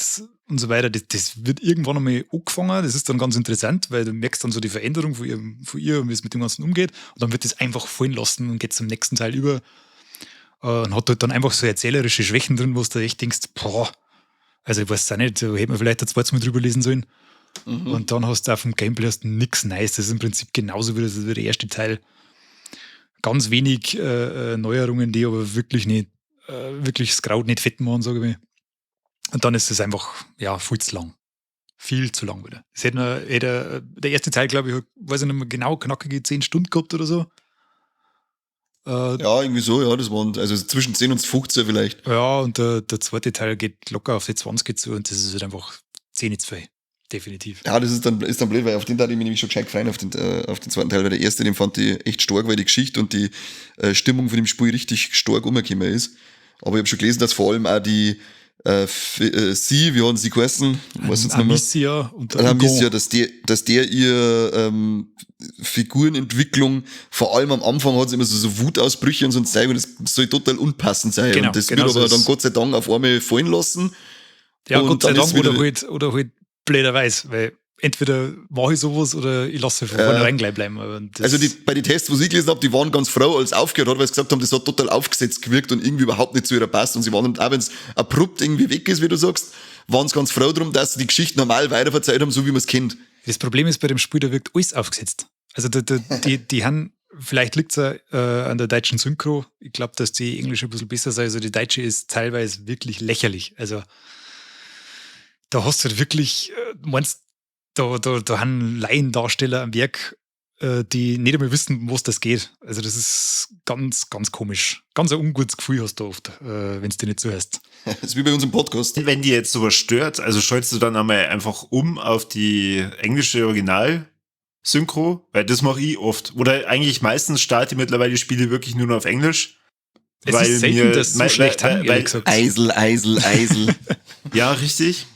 so weiter, das wird irgendwann einmal angefangen. Das ist dann ganz interessant, weil du merkst dann so die Veränderung von ihr und wie es mit dem Ganzen umgeht. Und dann wird das einfach fallen lassen und geht zum nächsten Teil über. Und hat halt dann einfach so erzählerische Schwächen drin, wo du echt denkst, boah, also ich weiß es auch nicht, so hätte man vielleicht ein zweites Mal drüber lesen sollen. Und dann hast du auf dem Gameplay nichts Neues. Das ist im Prinzip genauso wie der erste Teil. Ganz wenig Neuerungen, die aber wirklich nicht, wirklich das Kraut nicht fett machen, sage ich mal. Und dann ist es einfach, ja, viel zu lang. Viel zu lang wieder. Es hätte der erste Teil, glaube ich, weiß ich nicht mehr genau, knackige 10 Stunden gehabt oder so. Ja, irgendwie so, ja, das waren, also zwischen 10 und 15 vielleicht. Ja, und der zweite Teil geht locker auf die 20 zu und das ist halt einfach 10 zu viel. Definitiv. Ja, das ist dann blöd, weil auf den da ich mich nämlich schon gescheit gefreut auf den zweiten Teil, weil der erste, den fand ich echt stark, weil die Geschichte und die Stimmung von dem Spiel richtig stark umgekommen ist. Aber ich habe schon gelesen, dass vor allem auch die sie, wie haben sie geheißen? Amicia und Amicia, dass der ihr Figurenentwicklung, vor allem am Anfang hat es immer so Wutausbrüche und so ein Zeug und das soll total unpassend sein. Genau, und das genau wird aber so dann Gott sei Dank auf einmal fallen lassen. Ja, und Gott sei Dank, wieder, oder halt blöderweise, weil entweder mache ich sowas oder ich lasse von vornherein gleich bleiben. Aber also bei den Tests, wo ich gelesen habe, die waren ganz froh, als es aufgehört hat, weil sie gesagt haben, das hat total aufgesetzt gewirkt und irgendwie überhaupt nicht zu ihrer passt. Und sie waren, auch wenn es abrupt irgendwie weg ist, wie du sagst, waren sie ganz froh drum, dass sie die Geschichte normal weiterverzeiht haben, so wie man es kennt. Das Problem ist, bei dem Spiel, da wirkt alles aufgesetzt. Also die haben, vielleicht liegt es an der deutschen Synchro. Ich glaube, dass die englische ein bisschen besser sei. Also die deutsche ist teilweise wirklich lächerlich. Also da hast du halt wirklich, meinst, da haben Laiendarsteller am Werk, die nicht einmal wissen, was das geht. Also das ist ganz, ganz komisch. Ganz ein ungutes Gefühl hast du oft, wenn es dir nicht zuhörst. Das ist wie bei uns im Podcast. Wenn dir jetzt sowas stört, also schaltest du dann einmal einfach um auf die englische Original-Synchro, weil das mache ich oft. Oder eigentlich meistens starte ich mittlerweile die Spiele wirklich nur noch auf Englisch. Es ist selten, dass so schlecht haben, ehrlich gesagt. Eisel. Ja, richtig.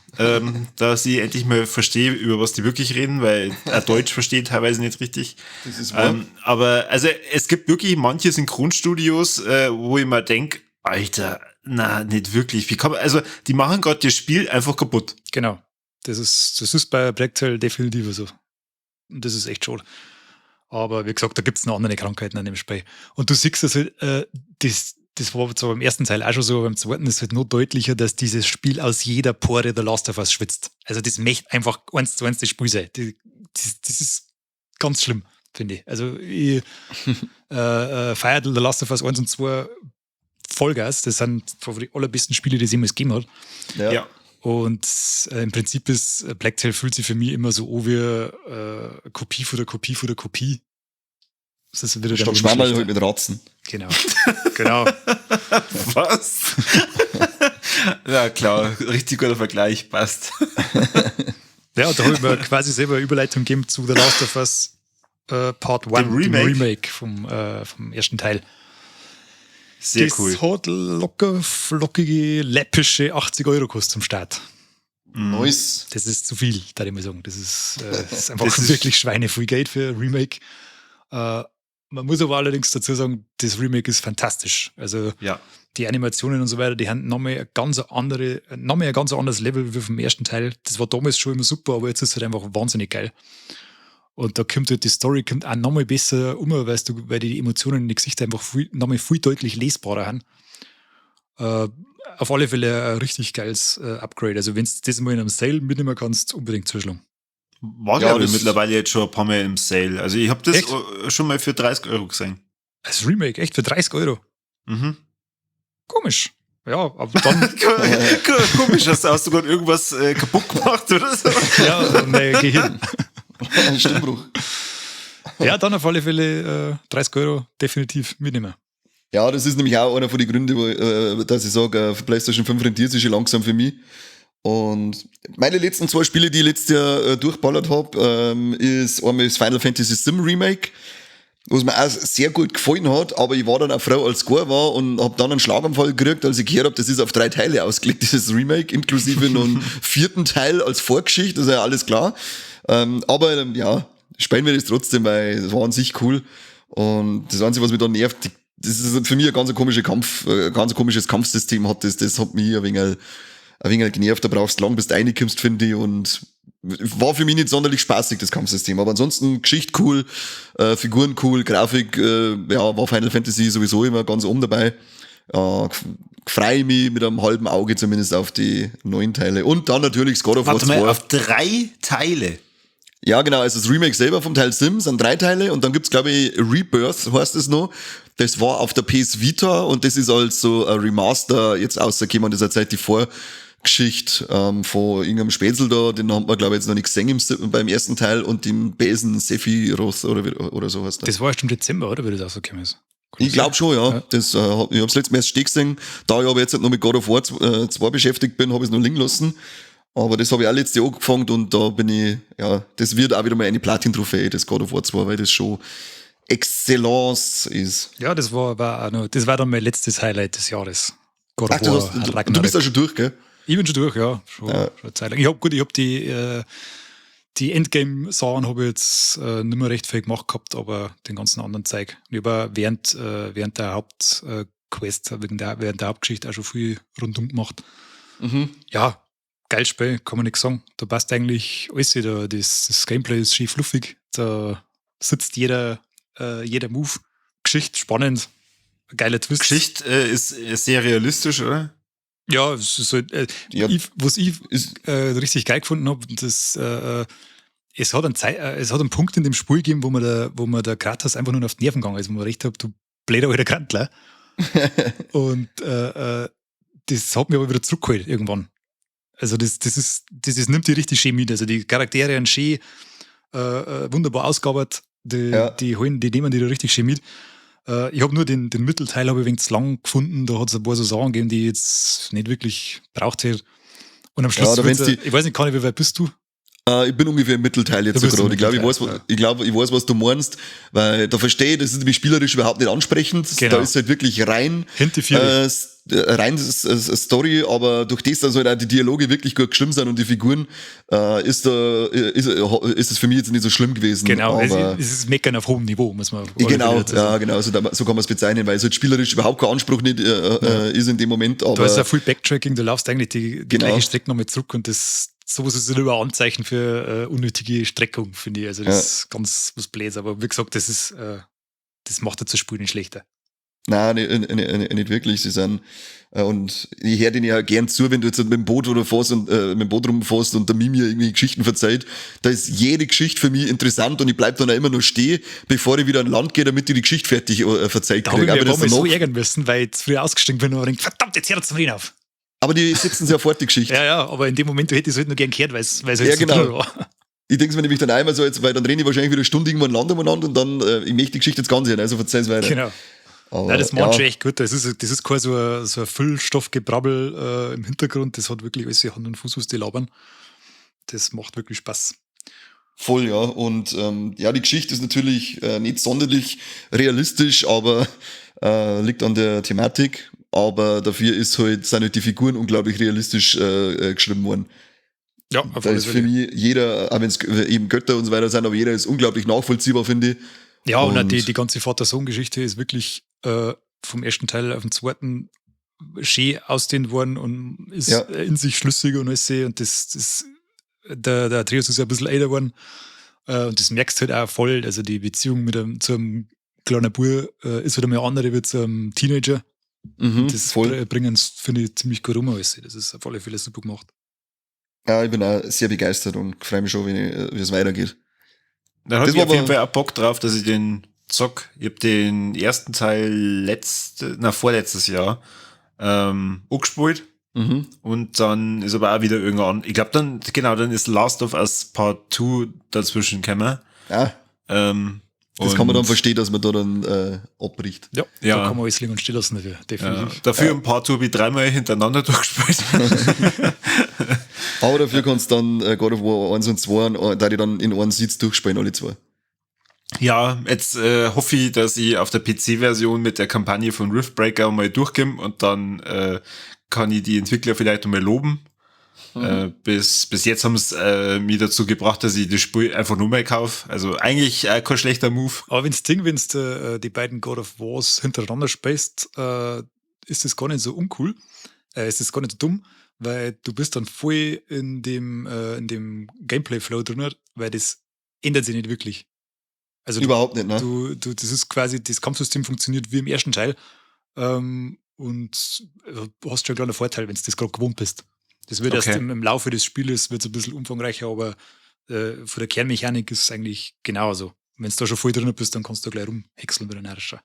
Dass ich endlich mal verstehe, über was die wirklich reden, weil Deutsch verstehe teilweise nicht richtig. Das ist wahr. Aber also es gibt wirklich manche Synchronstudios, wo ich mir denke, Alter, na, nicht wirklich. Wie kann man, also die machen gerade das Spiel einfach kaputt. Genau. Das ist bei Blacktail definitiv so. Und das ist echt schade. Aber wie gesagt, da gibt es noch andere Krankheiten an dem Spiel. Und du siehst das halt, das war zwar beim ersten Teil auch schon so, aber beim zweiten ist halt noch deutlicher, dass dieses Spiel aus jeder Pore The Last of Us schwitzt. Also das möchte einfach 1:1 das Spiel sein. Das ist ganz schlimm, finde ich. Also ich feiere The Last of Us 1 und 2 Vollgas. Das sind die allerbesten Spiele, die es jemals gegeben hat. Ja. Und im Prinzip ist Blacktail fühlt sich für mich immer so an wie Kopie von der Kopie von der Kopie. Das ist wieder Statt Schwammerl halt mit Ratzen. Genau. Was? Ja, klar, richtig guter Vergleich, passt. Ja, und da habe ich mir quasi selber eine Überleitung gegeben zu The Last of Us Part 1, dem Remake vom ersten Teil. Sehr das cool. Das hat locker, flockige, läppische 80 € gekostet zum Start. Nice. Das ist zu viel, da ich mal sagen. Das ist einfach wirklich schweineviel Geld für ein Remake. Man muss aber allerdings dazu sagen, das Remake ist fantastisch. Also die Animationen und so weiter, die haben nochmal ein ganz anderes Level wie vom ersten Teil. Das war damals schon immer super, aber jetzt ist es halt einfach wahnsinnig geil. Und da kommt halt die Story auch nochmal besser um, weil die Emotionen in den Gesichtern einfach nochmal viel deutlich lesbarer haben. Auf alle Fälle ein richtig geiles Upgrade. Also wenn du das mal in einem Sale mitnehmen kannst, unbedingt zuschlagen. War glaube ich mittlerweile jetzt schon ein paar Mal im Sale. Also ich habe das schon mal für 30 € gesehen. Als Remake, echt? Für 30 €? Mhm. Komisch. Ja, aber dann... Komisch, hast du gerade irgendwas kaputt gemacht oder so? Ja, mein Gehirn. Ein Stimmbruch. Ja, dann auf alle Fälle 30 € definitiv mitnehmen. Ja, das ist nämlich auch einer von den Gründen, dass ich sage, PlayStation 5 rentiert sich schon langsam für mich. Und meine letzten 2 Spiele, die ich letztes Jahr durchballert habe, ist einmal das Final Fantasy Sim Remake, was mir auch sehr gut gefallen hat, aber ich war dann auch froh, als es gut war und habe dann einen Schlaganfall gekriegt, als ich gehört habe, das ist auf 3 Teile ausgelegt, dieses Remake, inklusive noch einen 4. Teil als Vorgeschichte, das ist ja alles klar. Aber ja, spielen wir das trotzdem, weil es war an sich cool. Und das Einzige, was mich da nervt, das ist für mich ein ganz komisches Kampfsystem hat, das hat mich ein wenig genervt, da brauchst du lang, bis du reinkommst, finde ich, und war für mich nicht sonderlich spaßig, das Kampfsystem, aber ansonsten Geschichte cool, Figuren cool, Grafik, war Final Fantasy sowieso immer ganz oben dabei. Freue mich mit einem halben Auge zumindest auf die neuen Teile. Und dann natürlich God of War 2. Auf 3 Teile? Ja, genau, also das Remake selber vom Teil Sim sind 3 Teile und dann gibt's, glaube ich, Rebirth, heißt es noch. Das war auf der PS Vita und das ist also ein Remaster jetzt rausgekommen, das ist jetzt die Vorgeschichte von irgendeinem Spätzl da, den haben wir, glaube ich, jetzt noch nicht gesehen beim ersten Teil, und dem Besen Sephiroth oder so heißt der. Das war erst im Dezember, oder, wie das rausgekommen ist? Ich glaube schon, ja. Das, ich habe es letztes Mal erst stehen gesehen. Da ich aber jetzt noch mit God of War 2 beschäftigt bin, habe ich es noch liegen lassen. Aber das habe ich auch letztes Jahr angefangen und da bin ich, das wird auch wieder mal eine Platin-Trophäe, das God of War 2, weil das schon Excellence ist. Ja, das war dann mein letztes Highlight des Jahres. God of War. Du bist da schon durch, gell? Ich bin schon durch, ja. Schon eine Zeit lang. Ich habe die Endgame-Sachen habe ich jetzt nicht mehr recht viel gemacht gehabt, aber den ganzen anderen Zeug. Ich habe während der Hauptquest, während der Hauptgeschichte auch schon viel rundum gemacht. Mhm. Ja, geil Spiel, kann man nichts sagen. Da passt eigentlich alles wieder. Das Gameplay ist schön fluffig. Da sitzt jeder Move. Geschichte spannend. Geiler Twist. Geschichte ist sehr realistisch, oder? Ja, es ist halt, was ich richtig geil gefunden habe, es hat einen Punkt in dem Spiel gegeben, wo man der Kratos einfach nur auf die Nerven gegangen ist, wo man recht hat, du bläder alter Krantler. Und das hat mich aber wieder zurückgeholt irgendwann. Also das nimmt die richtig schön mit. Also die Charaktere sind schön wunderbar ausgearbeitet, die nehmen die da richtig schön mit. Ich habe nur den Mittelteil habe ich ein wenig zu lang gefunden. Da hat es ein paar so Sachen gegeben, die ich jetzt nicht wirklich braucht hätte. Und am Schluss, ich weiß nicht, wie weit bist du? Ich bin ungefähr im Mittelteil jetzt Du bist gerade. im Ich glaube, Mittelteil, ich weiß, was du meinst, weil da verstehe ich, das ist nämlich spielerisch überhaupt nicht ansprechend. Genau. Da ist halt wirklich rein Hinter vier. Story, aber durch das, dass halt auch die Dialoge wirklich gut geschrieben sind und die Figuren, ist es für mich jetzt nicht so schlimm gewesen. Genau, aber es ist Meckern auf hohem Niveau, muss man genau, dazu sagen. ja, genau, so kann man es bezeichnen, weil es halt spielerisch überhaupt kein Anspruch nicht ist in dem Moment. Aber Da ist ja viel Backtracking, du laufst eigentlich die Genau. gleiche Strecke nochmal zurück und sowas ist immer ein Anzeichen für unnötige Streckung, finde ich. Also das ist ganz was Blödes, aber wie gesagt, das macht das Spiel nicht schlechter. nein, nicht wirklich. Sie sind, und ich höre denen ja gern zu, wenn du jetzt mit dem Boot oder fährst und mit dem Boot rumfährst und der Mimi irgendwie Geschichten verzeiht. Da ist jede Geschichte für mich interessant und ich bleib dann auch immer noch stehen, bevor ich wieder an Land gehe, damit ich die Geschichte fertig verzeiht Da habe ich kriege. mich ein paar Mal so ärgern müssen, weil ich zu früh ausgestiegen bin und denke, verdammt, jetzt hört es mir auf. aber die setzen sie ja fort, die Geschichte. Ja, aber in dem Moment hätte ich es halt nur gern gehört, weil es halt Ja, so genau. cool war. Ich denke mir nämlich dann einmal so, jetzt, weil dann renne ich wahrscheinlich wieder eine Stunde irgendwann Land umeinander und dann, ich möchte die Geschichte jetzt ganz hören, also verzeih's weiter. Genau. Aber, Nein, das macht schon echt gut. Das ist kein so ein Füllstoffgebrabbel im Hintergrund. Das hat wirklich alles Hand und Fuß, was die labern. Das macht wirklich Spaß. Voll, ja. Und ja, die Geschichte ist natürlich nicht sonderlich realistisch, aber liegt an der Thematik. Aber dafür sind halt die Figuren unglaublich realistisch geschrieben worden. Ja, auf Da alle ist für Fälle. mich jeder, auch wenn es eben Götter und so weiter sind, aber jeder ist unglaublich nachvollziehbar, finde ich. Ja, und auch Und- die ganze Vater-Sohn-Geschichte ist wirklich vom ersten Teil auf den zweiten schön ausdehnt worden und ist Ja. in sich schlüssiger und alles. Und der Atreus ist ja ein bisschen älter geworden. Und das merkst du halt auch voll. Also die Beziehung zu einem kleinen Bub ist halt einmal eine andere wie zu einem Teenager. Mhm, Das voll. bringen es, finde ich, ziemlich gut rum. Alles. Das ist auf alle Fälle super gemacht. Ja, ich bin auch sehr begeistert und freue mich schon, wie es weitergeht. Da hatte Das ich war auf jeden aber- Fall auch Bock drauf, dass ich den zock. Ich habe den ersten Teil vorletztes Jahr angespielt. Mhm. Und dann ist aber auch wieder irgendwann, ich glaube dann ist Last of Us Part 2 dazwischen gekommen. Ja, das kann man dann verstehen, dass man da dann abbricht. Ja, Ja. da kann man alles liegen und stehen lassen dafür, Ja, definitiv. dafür ein Part 2 habe ich 3-mal hintereinander durchgespielt. Aber dafür kannst du dann God of War 1 und 2, da die dann in einem Sitz durchspielen, alle zwei. Ja, jetzt hoffe ich, dass ich auf der PC-Version mit der Kampagne von Riftbreaker mal durchkomme und dann kann ich die Entwickler vielleicht einmal loben. Bis jetzt haben es mich dazu gebracht, dass ich das Spiel einfach nur mal kaufe. Also eigentlich kein schlechter Move. Aber wenn du die beiden God of Wars hintereinander spielst, ist das gar nicht so uncool. Ist das gar nicht so dumm, weil du bist dann voll in dem Gameplay-Flow drin, weil das ändert sich nicht wirklich. Also Überhaupt nicht, ne? das ist quasi, das Kampfsystem funktioniert wie im ersten Teil. Und du hast schon einen kleinen Vorteil, wenn du das gerade gewohnt bist. Das wird erst Okay. im Laufe des Spieles wird's ein bisschen umfangreicher, aber von der Kernmechanik ist es eigentlich genauso. Wenn du da schon voll drin bist, dann kannst du gleich rumhäckseln mit der Nerdscher.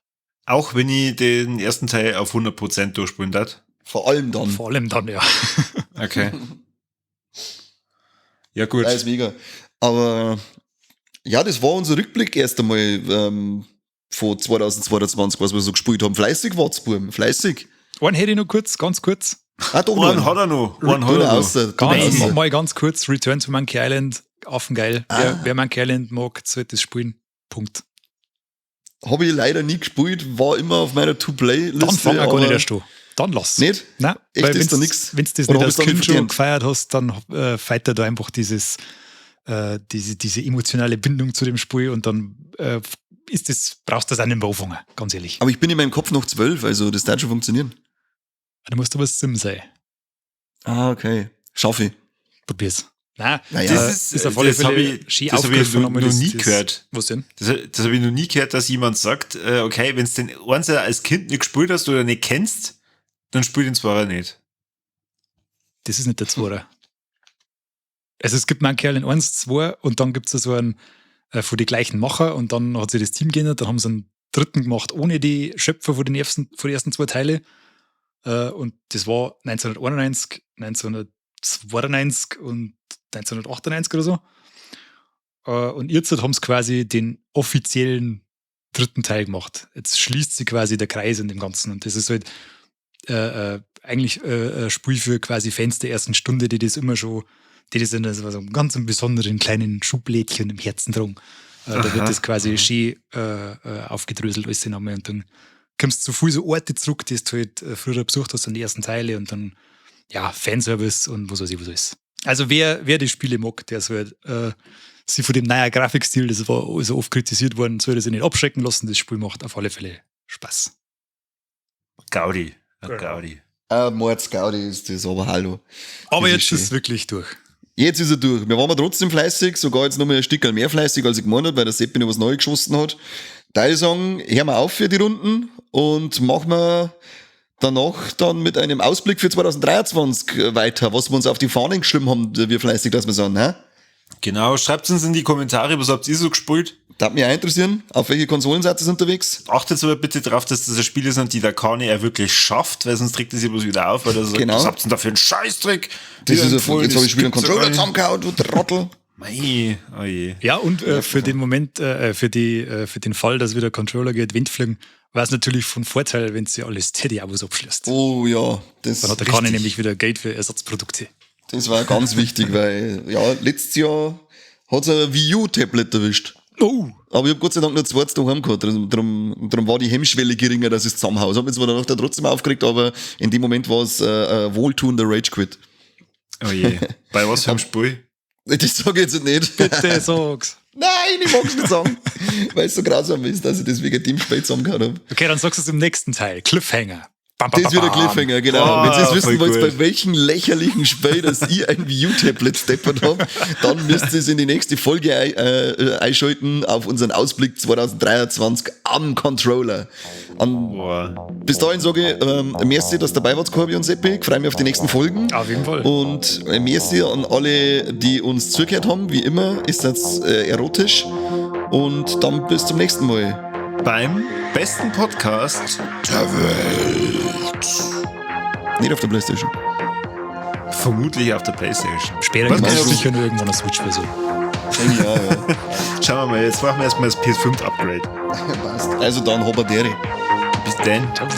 Auch wenn ich den ersten Teil auf 100% durchspielen darf. Vor allem dann. Vor allem dann, ja. Okay. Ja, gut. Ja, ist mega. Aber ja, das war unser Rückblick erst einmal von 2022, was wir so gespielt haben. Fleißig war's, Buben. Fleißig. Einen hätte ich noch kurz, ganz kurz. Ah, doch Einen noch. hat er noch. Einen hat Tu er da noch. außer. Tu da Ganz, außer. mal ganz kurz, Return to Monkey Island, affengeil. Wer Monkey Island mag, sollte das spielen. Punkt. Habe ich leider nie gespielt, war immer auf meiner To-Play-Liste. Dann fang auch gar aber nicht erst an. Dann lass. Nicht? Nein, Echt, weil ist da wenn's- nix? Wenn's das Oder nicht hab als ich's dann Kind nicht schon verdient? gefeiert hast, dann feiert da einfach diese emotionale Bindung zu dem Spiel und dann brauchst du das auch nicht mehr anfangen, ganz ehrlich. Aber ich bin in meinem Kopf noch 12, also das darf schon funktionieren. Da musst du aber Sim sein. Ah, okay. Schaffe ich. Probier's. Nein, Naja, ist auf alle das hab Fälle ich- schön das hab ich aufgegriffen, noch aber nie gehört. Was denn? Das habe ich noch nie gehört, dass jemand sagt, okay, wenn du den eins als Kind nicht gespielt hast oder nicht kennst, dann spiel den zwar nicht. Das ist nicht der Zweiter. Also es gibt Monkey Island 1, 2 und dann gibt es so einen von die gleichen Macher und dann hat sich das Team geändert, dann haben sie einen dritten gemacht, ohne die Schöpfer von den ersten zwei Teile. Und das war 1991, 1992 und 1998 oder so. Und jetzt haben sie quasi den offiziellen dritten Teil gemacht. Jetzt schließt sich quasi der Kreis in dem Ganzen. Und das ist halt eigentlich ein Spiel für quasi Fans der ersten Stunde, die das immer schon Die sind also so einen ganz besonderen kleinen Schublädchen im Herzen drum. Da wird das quasi schön aufgedröselt, alles in einmal. Und dann kommst du zu viel so Orte zurück, die du halt früher besucht hast, an die ersten Teile und dann, ja, Fanservice und was weiß ich, was alles. Also wer die Spiele mag, der soll sich von dem neuen Grafikstil, das war so oft kritisiert worden, soll das nicht abschrecken lassen. Das Spiel macht auf alle Fälle Spaß. Gaudi. Genau. Gaudi. Mordsgaudi ist das, aber hallo. Aber Das jetzt schön. ist es wirklich durch. Jetzt ist er durch. Wir waren mal trotzdem fleißig, sogar jetzt noch mal ein Stück mehr fleißig, als ich gemeint habe, weil der Seppi noch was Neues geschossen hat. Da würde ich sagen, hören wir auf für die Runden und machen wir danach dann mit einem Ausblick für 2023 weiter, was wir uns auf die Fahnen geschrieben haben, wie fleißig das wir sind, hä? Genau, schreibt uns in die Kommentare, was habt ihr so gespielt? Darf mich auch interessieren, auf welche Konsolen seid ihr unterwegs? Achtet aber bitte drauf, dass das ein Spiel ist, die der Kane er wirklich schafft, weil sonst trägt er sich bloß wieder auf, weil er sagt, Genau. was habt ihr denn da für einen Scheißdreck? Das ist jetzt habe ich wieder einen gibt's Controller nicht. zusammengehauen, du Trottel. Mei, oh je. Ja, und für den Moment, für den Fall, dass wieder Controller geht, Wind fliegen, war es natürlich von Vorteil, wenn sie alle Steady-Abos abschließt. Oh ja, das Dann hat der Kane nämlich wieder Geld für Ersatzprodukte. Das war ganz wichtig, weil ja, letztes Jahr hat es ein Wii U-Tablet erwischt. Oh! Aber ich habe Gott sei Dank nur zweites daheim gehabt. Darum war die Hemmschwelle geringer, dass ich es zusammenhaue. Ich habe mich zwar danach da trotzdem aufgeregt, aber in dem Moment war es wohltuender Rage-Quit. Oh je. Bei was für einem Spiel? Das sage ich jetzt nicht. Bitte sag's. Nein, ich mag es nicht sagen. Weil es so grausam ist, dass ich das wegen dem Spiel zusammengehauen habe. Okay, dann sagst du es im nächsten Teil. Cliffhanger. Bam, bam, Das ist wieder bam, bam. Cliffhanger, genau. Oh, Wenn ihr jetzt voll wissen wollt, gut. bei welchem lächerlichen Spiel, dass ich ein Wii U-Tablet steppert habe, dann müsst ihr es in die nächste Folge einschalten auf unseren Ausblick 2023 am Controller. Boah. Bis dahin sage ich, merci, dass ihr dabei wart, Corby und Seppi. Ich freue mich auf die nächsten Folgen. Auf jeden Fall. Und merci an alle, die uns zugehört haben. Wie immer ist das erotisch. Und dann bis zum nächsten Mal. Beim besten Podcast der Welt. Nicht auf der Playstation. Vermutlich auf der Playstation. Später Was gibt es meinst du? sicher nur irgendwann eine Switch-Version. Ja, ja. Schauen wir mal, jetzt machen wir erstmal das PS5-Upgrade. Passt. Also dann, Hobadere. Bis dann. Ciao.